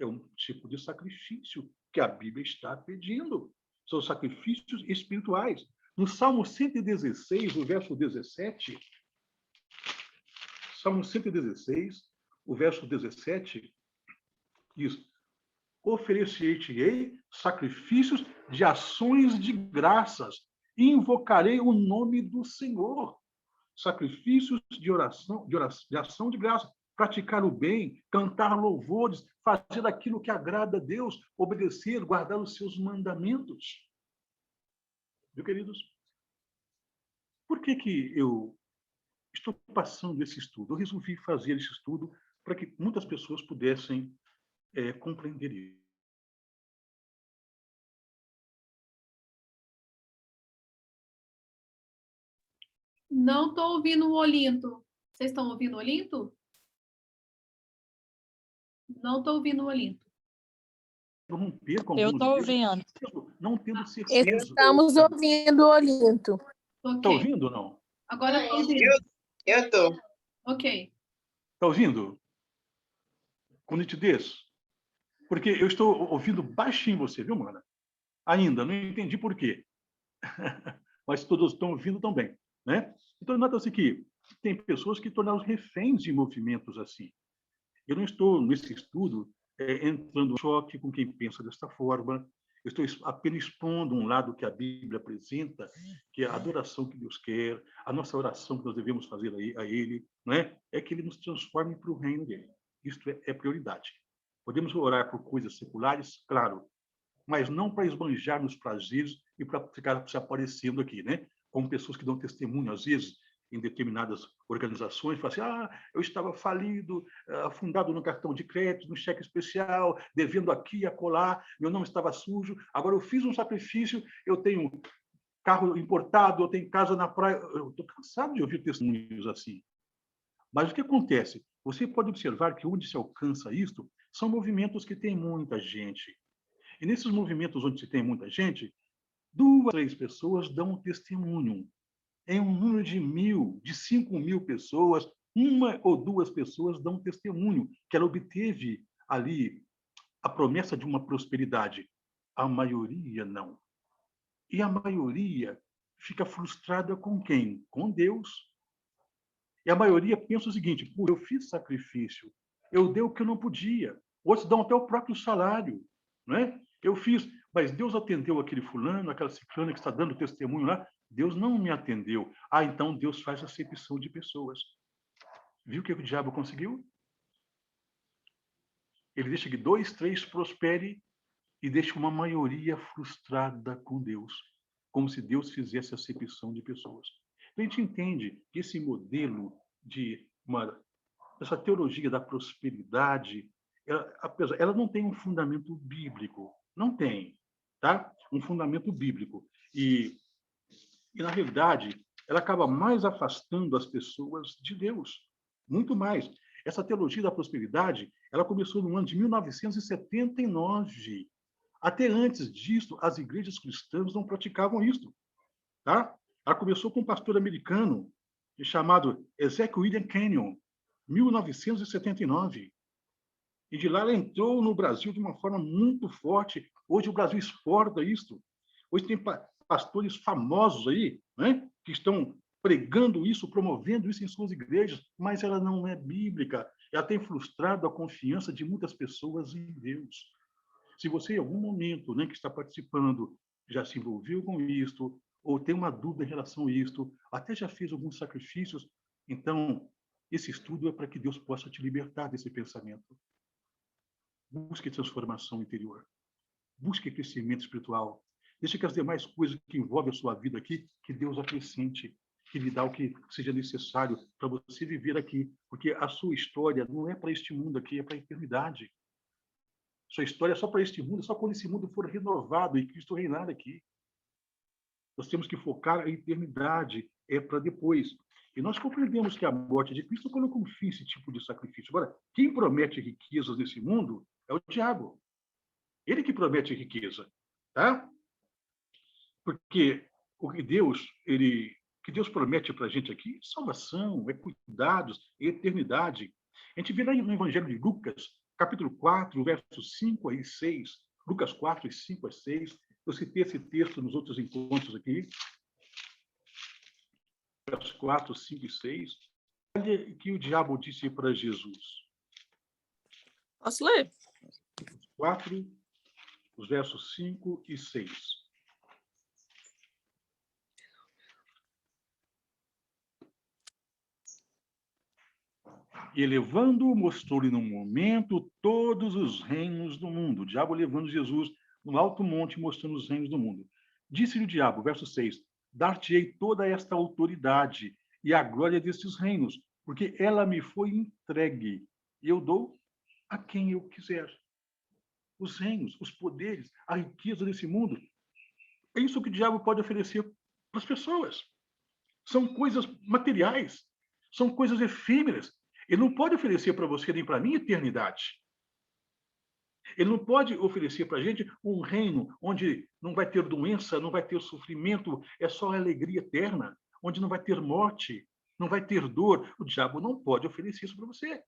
É um tipo de sacrifício que a Bíblia está pedindo. São sacrifícios espirituais. No Salmo 116, o verso 17, Salmo 116, o verso 17, diz: oferecer-te-ei sacrifícios de ações de graças e invocarei o nome do Senhor. sacrifícios de ação de graça, praticar o bem, cantar louvores, fazer aquilo que agrada a Deus, obedecer, guardar os seus mandamentos. Viu, queridos? Por que eu estou passando esse estudo? Eu resolvi fazer esse estudo para que muitas pessoas pudessem compreender isso. Não estou ouvindo o Olinto. Vocês estão ouvindo o Olinto? Não estou ouvindo o Olinto. Romper com Eu alguns estou deles, ouvindo. não tendo certeza. Estamos ouvindo o Olinto. Ok. Está ouvindo ou não? Agora estou ouvindo. Eu estou. Ok. Está ouvindo? Com nitidez? Porque eu estou ouvindo baixinho você, viu, mana? Ainda, não entendi por quê. Mas todos estão ouvindo também, né? Então, nota-se que tem pessoas que tornaram reféns de movimentos assim. Eu não estou, nesse estudo, entrando em choque com quem pensa desta forma. Eu estou apenas expondo um lado que a Bíblia apresenta, que é a adoração que Deus quer, a nossa oração que nós devemos fazer a Ele, não é? É que Ele nos transforme para o reino dele. Isto é prioridade. Podemos orar por coisas seculares, claro, mas não para esbanjar nos prazeres e para ficar se aparecendo aqui, né? Como pessoas que dão testemunho, às vezes, em determinadas organizações, falam assim, eu estava falido, afundado no cartão de crédito, no cheque especial, devendo aqui e acolá, meu nome estava sujo, agora eu fiz um sacrifício, eu tenho carro importado, eu tenho casa na praia. Eu estou cansado de ouvir testemunhos assim. Mas o que acontece? Você pode observar que onde se alcança isto são movimentos que têm muita gente. E nesses movimentos onde se tem muita gente, 2, 3 pessoas dão um testemunho. Em um número de 1.000, de 5.000 pessoas, 1 ou 2 pessoas dão um testemunho que ela obteve ali a promessa de uma prosperidade. A maioria não. E a maioria fica frustrada com quem? Com Deus. E a maioria pensa o seguinte, eu fiz sacrifício, eu dei o que eu não podia. Outros dão até o próprio salário, não é? Eu fiz, mas Deus atendeu aquele fulano, aquela ciclana que está dando testemunho lá. Deus não me atendeu. Então Deus faz acepção de pessoas. Viu o que o diabo conseguiu? Ele deixa que 2, 3 prospere e deixa uma maioria frustrada com Deus, como se Deus fizesse acepção de pessoas. A gente entende que esse modelo essa teologia da prosperidade, ela não tem um fundamento bíblico. Não tem, tá? Um fundamento bíblico. E na realidade, ela acaba mais afastando as pessoas de Deus. Muito mais. Essa teologia da prosperidade, ela começou no ano de 1979. Até antes disso, as igrejas cristãs não praticavam isso. Tá? Ela começou com um pastor americano chamado Ezekiel William Kenyon, 1979. E de lá ela entrou no Brasil de uma forma muito forte. Hoje o Brasil exporta isso. Hoje tem pastores famosos aí, né, que estão pregando isso, promovendo isso em suas igrejas, mas ela não é bíblica. Ela tem frustrado a confiança de muitas pessoas em Deus. Se você, em algum momento, né, que está participando, já se envolveu com isto, ou tem uma dúvida em relação a isto, até já fez alguns sacrifícios, então, esse estudo é para que Deus possa te libertar desse pensamento. Busque transformação interior. Busque crescimento espiritual. Deixe que as demais coisas que envolvem a sua vida aqui, que Deus acrescente, que lhe dá o que seja necessário para você viver aqui. Porque a sua história não é para este mundo aqui, é para a eternidade. Sua história é só para este mundo, só quando esse mundo for renovado e Cristo reinar aqui. Nós temos que focar a eternidade, é para depois. E nós compreendemos que a morte de Cristo colocou um fim a esse tipo de sacrifício. Agora, quem promete riquezas nesse mundo é o diabo. Ele que promete riqueza, tá? Porque o que Deus promete para a gente aqui é salvação, é cuidados, é eternidade. A gente vê lá no Evangelho de Lucas, capítulo 4, versos 5 a 6. Lucas 4, 5 a 6. Eu citei esse texto nos outros encontros aqui. Versos 4, 5 e 6. Olha o que o diabo disse para Jesus. Posso ler? 4, os versos 5 e 6. E elevando-o, mostrou-lhe num momento todos os reinos do mundo. O diabo levando Jesus no alto monte, mostrando os reinos do mundo. Disse-lhe o diabo, verso 6, dar-te-ei toda esta autoridade e a glória destes reinos, porque ela me foi entregue, e eu dou a quem eu quiser. Os reinos, os poderes, a riqueza desse mundo, é isso que o diabo pode oferecer para as pessoas. São coisas materiais, são coisas efêmeras. Ele não pode oferecer para você nem para mim eternidade. Ele não pode oferecer para a gente um reino onde não vai ter doença, não vai ter sofrimento, é só alegria eterna, onde não vai ter morte, não vai ter dor. O diabo não pode oferecer isso para você.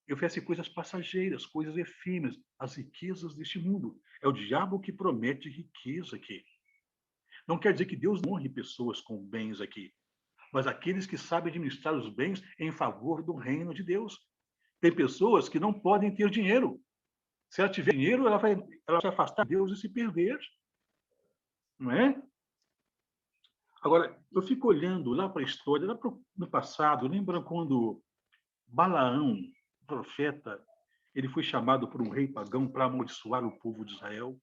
Ele oferece coisas passageiras, coisas efêmeras, as riquezas deste mundo. É o diabo que promete riqueza aqui. Não quer dizer que Deus não honre pessoas com bens aqui, mas aqueles que sabem administrar os bens em favor do reino de Deus. Tem pessoas que não podem ter dinheiro. Se ela tiver dinheiro, ela vai se afastar de Deus e se perder. Não é? Agora, eu fico olhando lá para a história, lá no passado, lembra quando Balaão, o profeta, ele foi chamado por um rei pagão para amaldiçoar o povo de Israel?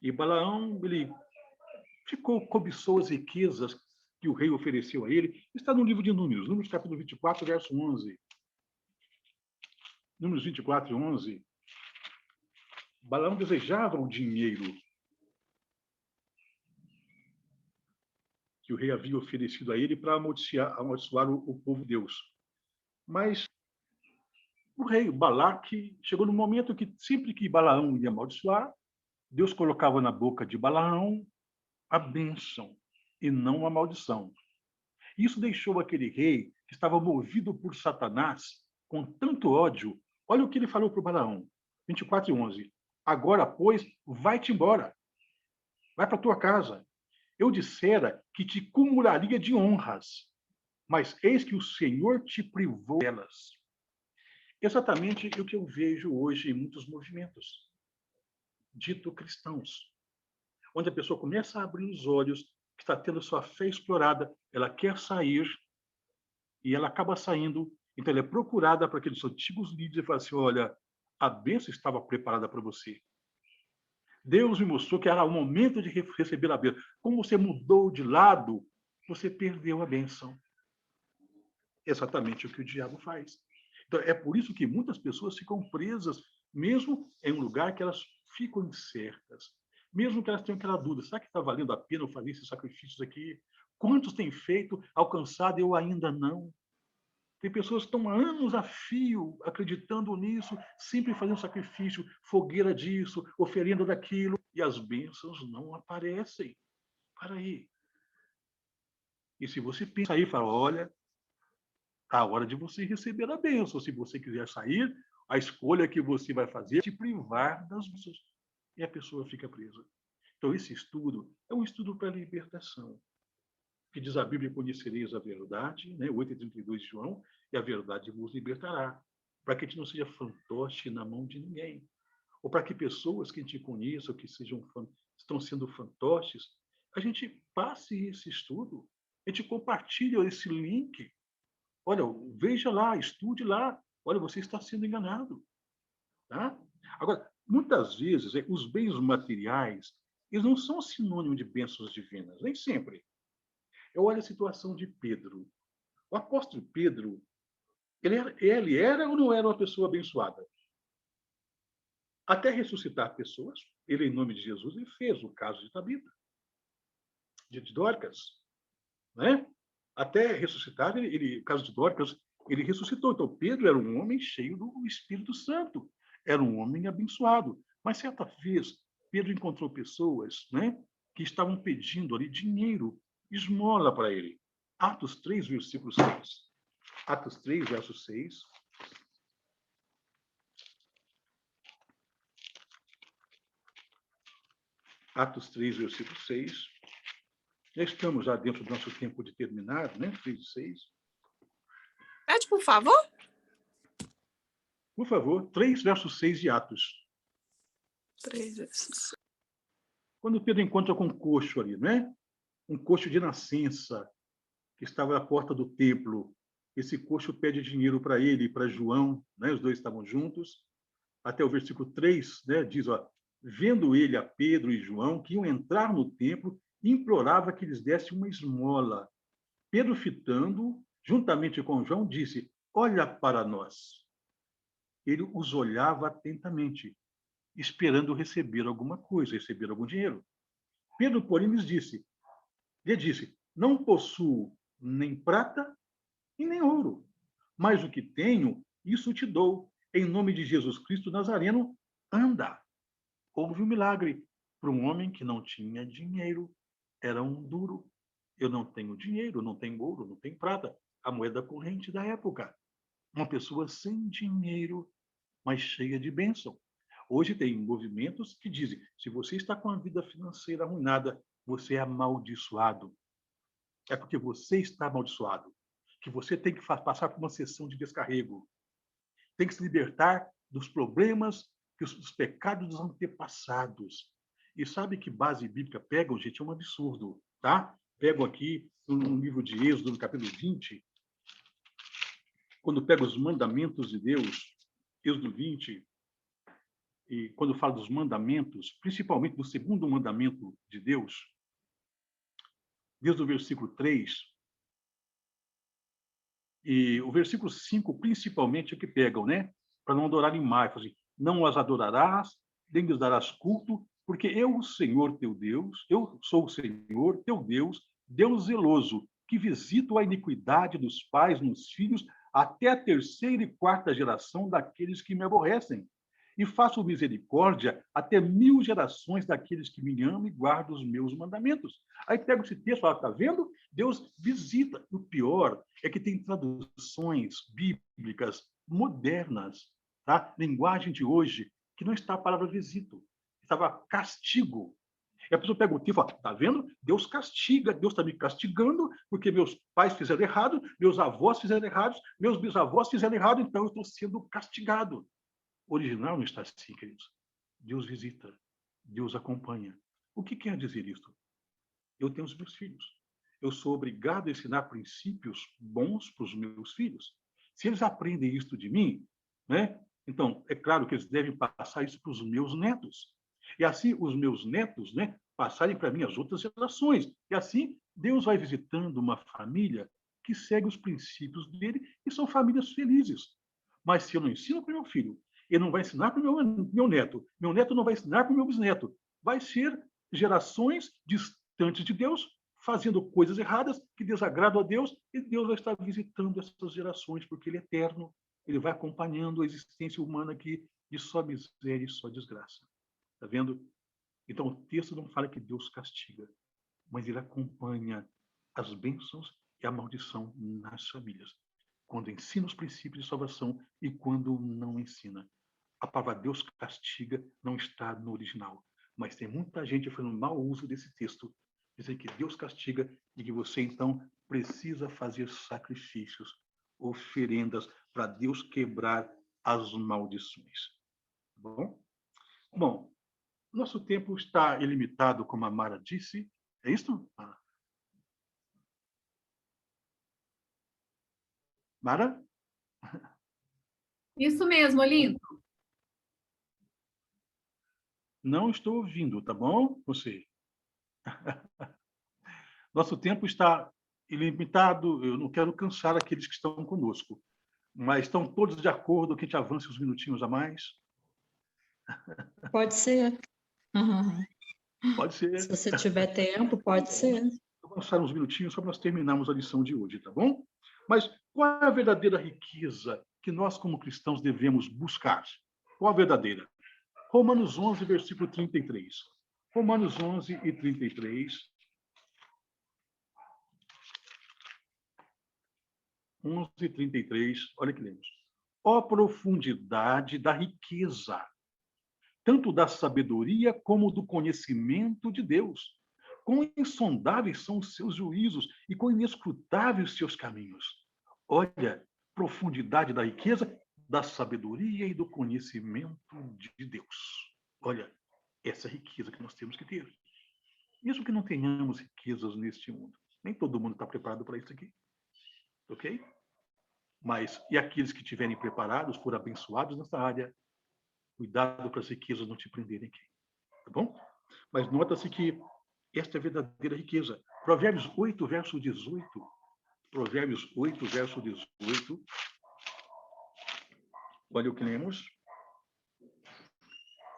E Balaão, ele cobiçou as riquezas que o rei ofereceu a ele. Está no livro de Números, Números capítulo 24, verso 11. Números 24, 11. Balaão desejava o dinheiro que o rei havia oferecido a ele para amaldiçoar o povo de Deus. Mas o rei, Balaque, chegou no momento que sempre que Balaão ia amaldiçoar, Deus colocava na boca de Balaão a bênção e não a maldição. Isso deixou aquele rei, que estava movido por Satanás, com tanto ódio. Olha o que ele falou para o Balaão, 24, 11. Agora, pois, vai-te embora. Vai para a tua casa. Eu dissera que te cumularia de honras, mas eis que o Senhor te privou delas. Exatamente o que eu vejo hoje em muitos movimentos, dito cristãos, onde a pessoa começa a abrir os olhos, que está tendo sua fé explorada, ela quer sair e ela acaba saindo, então ela é procurada para aqueles antigos líderes e fala assim, olha, a bênção estava preparada para você. Deus me mostrou que era o momento de receber a bênção. Como você mudou de lado, você perdeu a bênção. Exatamente o que o diabo faz. Então, é por isso que muitas pessoas ficam presas, mesmo em um lugar que elas ficam incertas. Mesmo que elas tenham aquela dúvida, será que está valendo a pena eu fazer esses sacrifícios aqui? Quantos têm feito, alcançado, eu ainda não? Tem pessoas que estão há anos a fio acreditando nisso, sempre fazendo sacrifício, fogueira disso, oferenda daquilo, e as bênçãos não aparecem. Para aí. E se você pensa aí e fala, olha, está a hora de você receber a bênção. Se você quiser sair, a escolha que você vai fazer é te privar das bênçãos. E a pessoa fica presa. Então, esse estudo é um estudo para a libertação. Que diz a Bíblia, conhecereis a verdade, né? 8:32 de João, e a verdade vos libertará. Para que a gente não seja fantoche na mão de ninguém. Ou para que pessoas que a gente conheça, ou que estão sendo fantoches, a gente passe esse estudo, a gente compartilhe esse link. Olha, veja lá, estude lá. Olha, você está sendo enganado. Tá? Agora, muitas vezes, os bens materiais, eles não são sinônimo de bênçãos divinas, nem sempre. Eu olho a situação de Pedro. O apóstolo Pedro, ele era ou não era uma pessoa abençoada? Até ressuscitar pessoas, ele, em nome de Jesus, ele fez o caso de Tabita, de Dorcas, né? Até ressuscitar, o caso de Dorcas, ele ressuscitou. Então, Pedro era um homem cheio do Espírito Santo, era um homem abençoado. Mas, certa vez, Pedro encontrou pessoas, né, que estavam pedindo ali dinheiro, esmola para ele. Atos 3, versículo 6. Atos 3, verso 6. Atos 3, versículo 6. Já estamos já dentro do nosso tempo de terminar, né? 3 e 6. Pede, por favor. Por favor, 3, verso 6 de Atos. 3 versos. Quando Pedro encontra com um coxo ali, né? Um coxo de nascença, que estava à porta do templo. esse coxo pede dinheiro para ele e para João, né? Os dois estavam juntos. Até o versículo 3, né? Diz, ó, vendo ele a Pedro e João, que iam entrar no templo, implorava que lhes desse uma esmola. Pedro, fitando, juntamente com João, disse, olha para nós. Ele os olhava atentamente, esperando receber alguma coisa, receber algum dinheiro. Pedro, porém, lhe disse, não possuo nem prata e nem ouro, mas o que tenho, isso te dou. Em nome de Jesus Cristo Nazareno, anda. Houve um milagre para um homem que não tinha dinheiro. Era um duro. Eu não tenho dinheiro, não tenho ouro, não tenho prata. A moeda corrente da época. Uma pessoa sem dinheiro, mas cheia de bênção. Hoje tem movimentos que dizem, se você está com a vida financeira arruinada, você é amaldiçoado. É porque você está amaldiçoado. Que você tem que passar por uma sessão de descarrego. Tem que se libertar dos problemas, dos pecados dos antepassados. E sabe que base bíblica pegam, gente? É um absurdo, tá? Pegam aqui no livro de Êxodo, no capítulo 20, quando pega os mandamentos de Deus, Êxodo 20, e quando fala dos mandamentos, principalmente do segundo mandamento de Deus, desde o versículo 3, e o versículo 5, principalmente, é o que pegam, né? Para não adorarem mais. Assim, não as adorarás, nem lhes darás culto, porque eu, o Senhor teu Deus, eu sou o Senhor teu Deus, Deus zeloso, que visito a iniquidade dos pais nos filhos até a terceira e quarta geração daqueles que me aborrecem. E faço misericórdia até 1000 gerações daqueles que me amam e guardam os meus mandamentos. Aí pega esse texto e fala, está vendo? Deus visita. O pior é que tem traduções bíblicas modernas, tá? Linguagem de hoje, que não está a palavra visito, estava castigo. E a pessoa pega o texto e fala, está vendo? Deus castiga, Deus está me castigando porque meus pais fizeram errado, meus avós fizeram errado, meus bisavós fizeram errado, então eu estou sendo castigado. O original não está assim, queridos. Deus visita, Deus acompanha. O que quer dizer isso? Eu tenho os meus filhos. Eu sou obrigado a ensinar princípios bons para os meus filhos. Se eles aprendem isso de mim, né? Então, é claro que eles devem passar isso para os meus netos. E assim, os meus netos, né, passarem para mim as outras gerações. E assim, Deus vai visitando uma família que segue os princípios dele e são famílias felizes. Mas se eu não ensino para o meu filho, ele não vai ensinar para o meu neto não vai ensinar para o meu bisneto. Vai ser gerações distantes de Deus, fazendo coisas erradas que desagradam a Deus, e Deus vai estar visitando essas gerações, porque Ele é eterno, Ele vai acompanhando a existência humana aqui de só miséria e só desgraça. Está vendo? Então, o texto não fala que Deus castiga, mas Ele acompanha as bênçãos e a maldição nas famílias. Quando ensina os princípios de salvação e quando não ensina. A palavra Deus castiga não está no original. Mas tem muita gente fazendo mau uso desse texto, dizendo que Deus castiga e que você, então, precisa fazer sacrifícios, oferendas, para Deus quebrar as maldições. Bom? Bom, nosso tempo está ilimitado, como a Mara disse. É isso? Mara? Isso mesmo, Olinto. Não estou ouvindo, tá bom? Você. Nosso tempo está ilimitado, eu não quero cansar aqueles que estão conosco, mas estão todos de acordo que a gente avance uns minutinhos a mais? Pode ser. Uhum. Pode ser. Se você tiver tempo, pode ser. Avançar uns minutinhos só para nós terminarmos a lição de hoje, tá bom? Mas qual é a verdadeira riqueza que nós, como cristãos, devemos buscar? Qual a verdadeira? Romanos 11, versículo 33. Romanos 11 e 33. 11 e 33, olha que lemos. Ó profundidade da riqueza, tanto da sabedoria como do conhecimento de Deus. Quão insondáveis são os seus juízos e quão inescrutáveis os seus caminhos. Olha, profundidade da riqueza, da sabedoria e do conhecimento de Deus. Olha, essa é a riqueza que nós temos que ter. Mesmo que não tenhamos riquezas neste mundo. Nem todo mundo está preparado para isso aqui. Ok? Mas, e aqueles que estiverem preparados, forem abençoados nessa área, cuidado para as riquezas não te prenderem aqui. Tá bom? Mas nota-se que esta é a verdadeira riqueza. Provérbios 8, verso 18. Provérbios 8, verso 18. Olha o que lemos.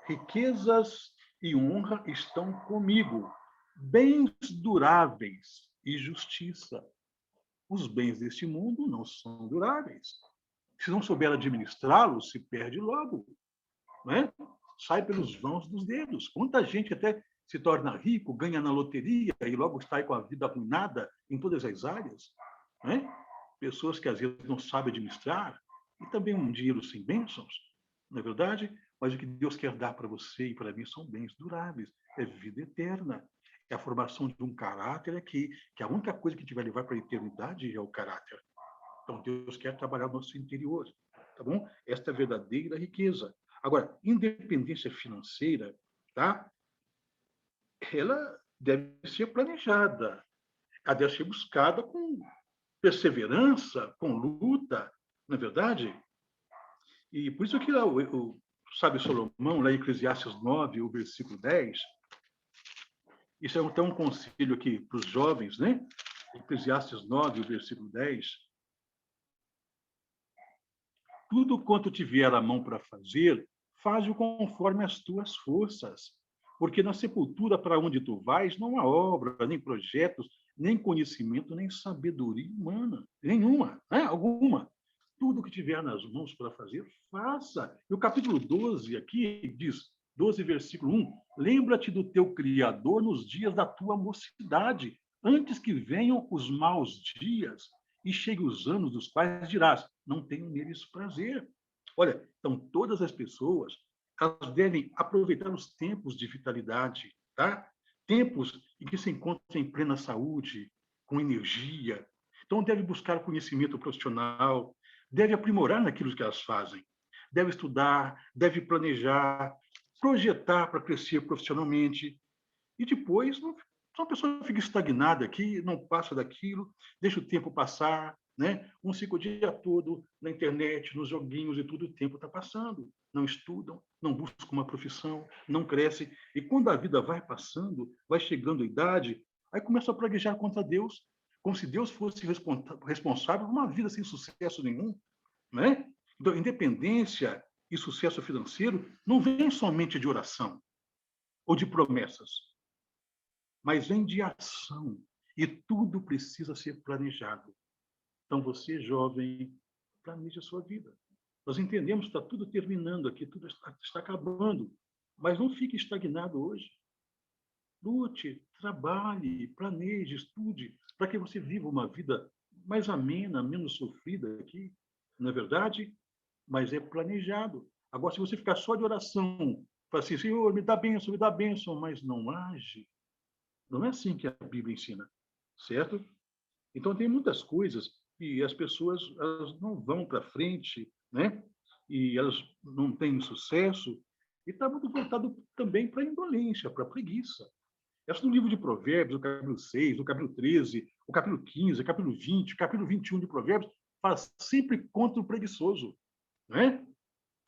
Riquezas e honra estão comigo, bens duráveis e justiça. Os bens deste mundo não são duráveis. Se não souber administrá-los, se perde logo. Não é? Sai pelos vãos dos dedos. Quanta gente até se torna rico, ganha na loteria e logo está aí com a vida arruinada em todas as áreas. Não é? Pessoas que às vezes não sabem administrar e também um dinheiro sem bênçãos, não é verdade? Mas o que Deus quer dar para você e para mim são bens duráveis, é vida eterna. É a formação de um caráter aqui, que a única coisa que te vai levar para a eternidade é o caráter. Então, Deus quer trabalhar no nosso interior, tá bom? Esta é a verdadeira riqueza. Agora, independência financeira, tá? Ela deve ser planejada, ela deve ser buscada com perseverança, com luta, não é verdade? E por isso que lá o sábio Salomão, lá em Eclesiastes 9, o versículo 10, isso é até um conselho aqui para os jovens, né? Eclesiastes 9, o versículo 10. Tudo quanto te vier à mão para fazer, faz-o conforme as tuas forças. Porque na sepultura para onde tu vais, não há obra, nem projetos, nem conhecimento, nem sabedoria humana. Nenhuma, né? Alguma. Tudo que tiver nas mãos para fazer, faça. E o capítulo 12 aqui diz, 12, versículo 1, lembra-te do teu Criador nos dias da tua mocidade, antes que venham os maus dias e cheguem os anos dos quais dirás, não tenho neles prazer. Olha, então todas as pessoas, elas devem aproveitar os tempos de vitalidade, tá? Tempos em que se encontram em plena saúde, com energia. Então deve buscar conhecimento profissional, deve aprimorar naquilo que elas fazem, deve estudar, deve planejar, projetar para crescer profissionalmente e depois não, uma pessoa fica estagnada aqui, não passa daquilo, deixa o tempo passar, né? Um fica o dia todo na internet, nos joguinhos e tudo, o tempo está passando. Não estudam, não buscam uma profissão, não crescem. E quando a vida vai passando, vai chegando a idade, aí começa a praguejar contra Deus, como se Deus fosse responsável por uma vida sem sucesso nenhum, né? Então, independência e sucesso financeiro não vem somente de oração ou de promessas, mas vem de ação. E tudo precisa ser planejado. Então, você, jovem, planeje a sua vida. Nós entendemos que está tudo terminando aqui, tudo está acabando, mas não fique estagnado hoje. Lute, trabalhe, planeje, estude, para que você viva uma vida mais amena, menos sofrida aqui, não é verdade? Mas é planejado. Agora, se você ficar só de oração, para assim, Senhor, me dá bênção, mas não age, não é assim que a Bíblia ensina, certo? Então, tem muitas coisas que as pessoas elas não vão para frente, né? E elas não têm sucesso, e está muito voltado também para a indolência, para a preguiça. Essa no livro de Provérbios, o capítulo 6, o capítulo 13, o capítulo 15, o capítulo 20, o capítulo 21 de Provérbios, fala sempre contra o preguiçoso, né?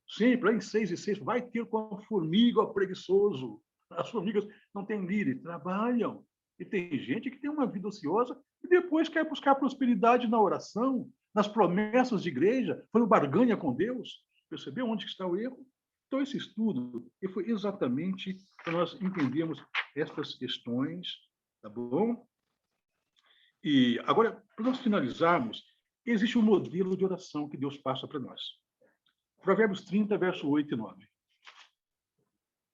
Sempre, lá em 6 e 6, vai ter com a formiga o preguiçoso. As formigas não têm líder, trabalham. E tem gente que tem uma vida ociosa e depois quer buscar prosperidade na oração, nas promessas de igreja, foi uma barganha com Deus. Percebeu onde está o erro? Então, esse estudo foi exatamente para nós entendermos estas questões, tá bom? E agora, para nós finalizarmos, existe um modelo de oração que Deus passa para nós. Provérbios 30, verso 8 e 9.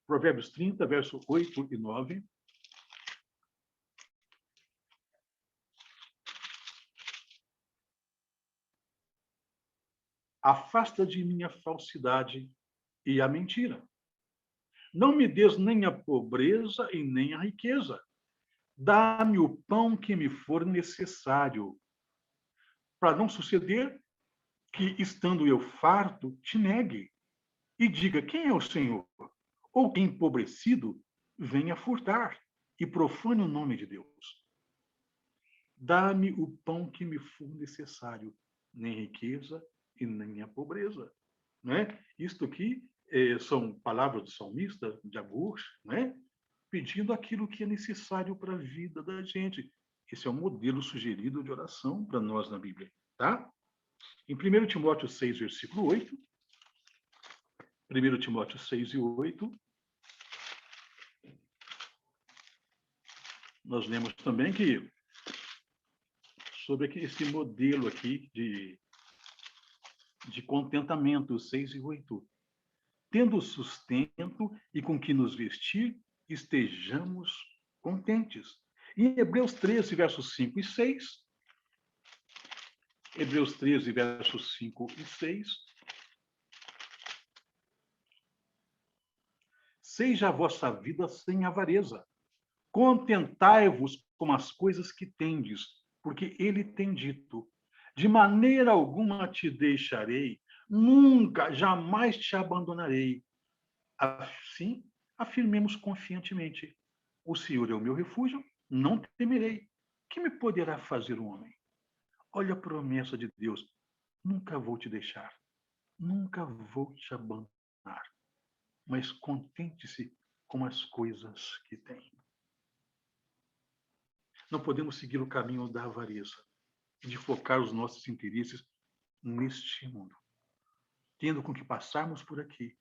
Provérbios 30, verso 8 e 9. Afasta de mim a falsidade e a mentira. Não me des nem a pobreza e nem a riqueza. Dá-me o pão que me for necessário, para não suceder que, estando eu farto, te negue e diga quem é o Senhor, ou que, empobrecido, venha furtar e profane o nome de Deus. Dá-me o pão que me for necessário. nem riqueza e nem a pobreza. Né? Isto aqui são palavras do salmista, de Agur, né? Pedindo aquilo que é necessário para a vida da gente. Esse é o modelo sugerido de oração para nós na Bíblia. Tá? Em 1 Timóteo 6, versículo 8, 1 Timóteo 6 e 8, nós lemos também que sobre esse modelo aqui de contentamento, 6 e 8. Tendo sustento e com que nos vestir, estejamos contentes. Em Hebreus 13, versos 5 e 6, Hebreus 13, versos 5 e 6, seja a vossa vida sem avareza, contentai-vos com as coisas que tendes, porque ele tem dito, de maneira alguma te deixarei, nunca, jamais te abandonarei. Assim, afirmemos confiantemente, o Senhor é o meu refúgio, não temerei. Que me poderá fazer o homem? Olha a promessa de Deus, nunca vou te deixar, nunca vou te abandonar, mas contente-se com as coisas que tem. Não podemos seguir o caminho da avareza e de focar os nossos interesses neste mundo, tendo com que passarmos por aqui,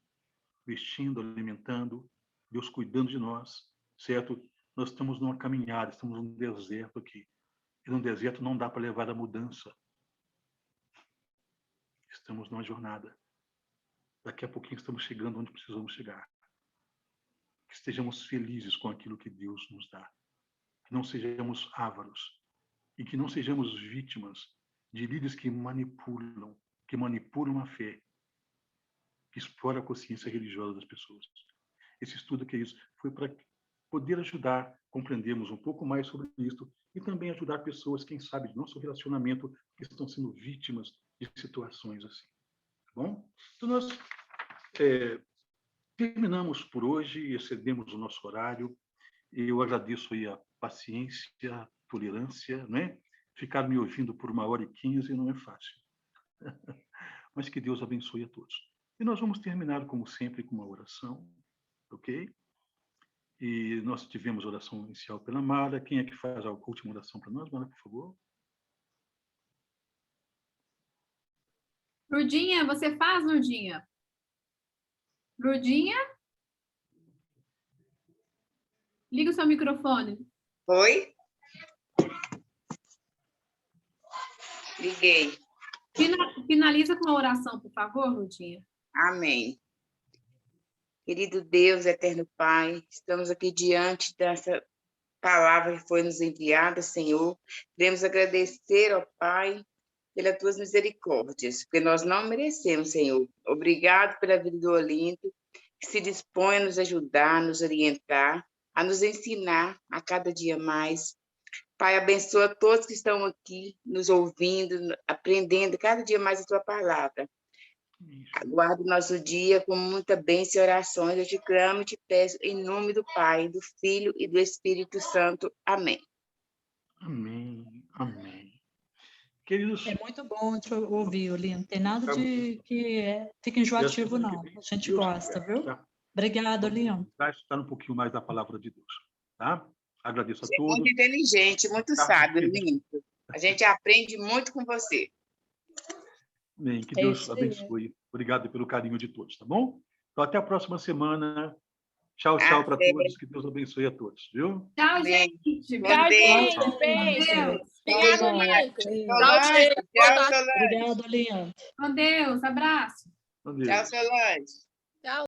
vestindo, alimentando, Deus cuidando de nós, certo? Nós estamos numa caminhada, estamos num deserto aqui. E no deserto não dá para levar a mudança. Estamos numa jornada. Daqui a pouquinho estamos chegando onde precisamos chegar. Que estejamos felizes com aquilo que Deus nos dá. Que não sejamos ávaros. E que não sejamos vítimas de líderes que manipulam a fé, que exploram a consciência religiosa das pessoas. Esse estudo, que é isso, foi para poder ajudar, compreendermos um pouco mais sobre isso e também ajudar pessoas, quem sabe, de nosso relacionamento, que estão sendo vítimas de situações assim. Tá bom? Então, nós terminamos por hoje, excedemos o nosso horário. Eu agradeço aí a paciência, a tolerância, né? Ficar me ouvindo por 1h15 não é fácil. Mas que Deus abençoe a todos. E nós vamos terminar, como sempre, com uma oração, ok? E nós tivemos oração inicial pela Mara. Quem é que faz a última oração para nós, Mara, por favor? Lurdinha, você faz, Lurdinha? Lurdinha? Liga o seu microfone. Oi? Liguei. Finaliza com a oração, por favor, Lurdinha. Amém. Querido Deus, eterno Pai, estamos aqui diante dessa palavra que foi nos enviada, Senhor. Queremos agradecer, ó Pai, pelas tuas misericórdias, porque nós não merecemos, Senhor. Obrigado pela vida do Olinto, que se dispõe a nos ajudar, a nos orientar, a nos ensinar a cada dia mais. Pai, abençoa todos que estão aqui, nos ouvindo, aprendendo cada dia mais a tua palavra. Aguardo o nosso dia com muita bênção e orações. Eu te clamo e te peço em nome do Pai, do Filho e do Espírito Santo. Amém. Amém. Amém. Queridos... É muito bom te ouvir, Olinto. Não tem nada de que fica enjoativo, não. A gente gosta, viu? Tá? Obrigada, Olinto. Vai estar um pouquinho mais da palavra de Deus, tá? Agradeço a todos. Muito inteligente, muito sábio, Olinto. A gente aprende muito com você. Amém. Que Deus abençoe. Obrigado pelo carinho de todos, tá bom? Então, até a próxima semana. Tchau, tchau para todos. Que Deus abençoe a todos, viu? Tchau, gente. Tchau, gente. Beijo. Obrigado, Marcos. Tchau, gente. Tchau, Solange. Obrigado, Olinto. Com Deus. Abraço. Com Deus. Tchau, Solange. Tchau.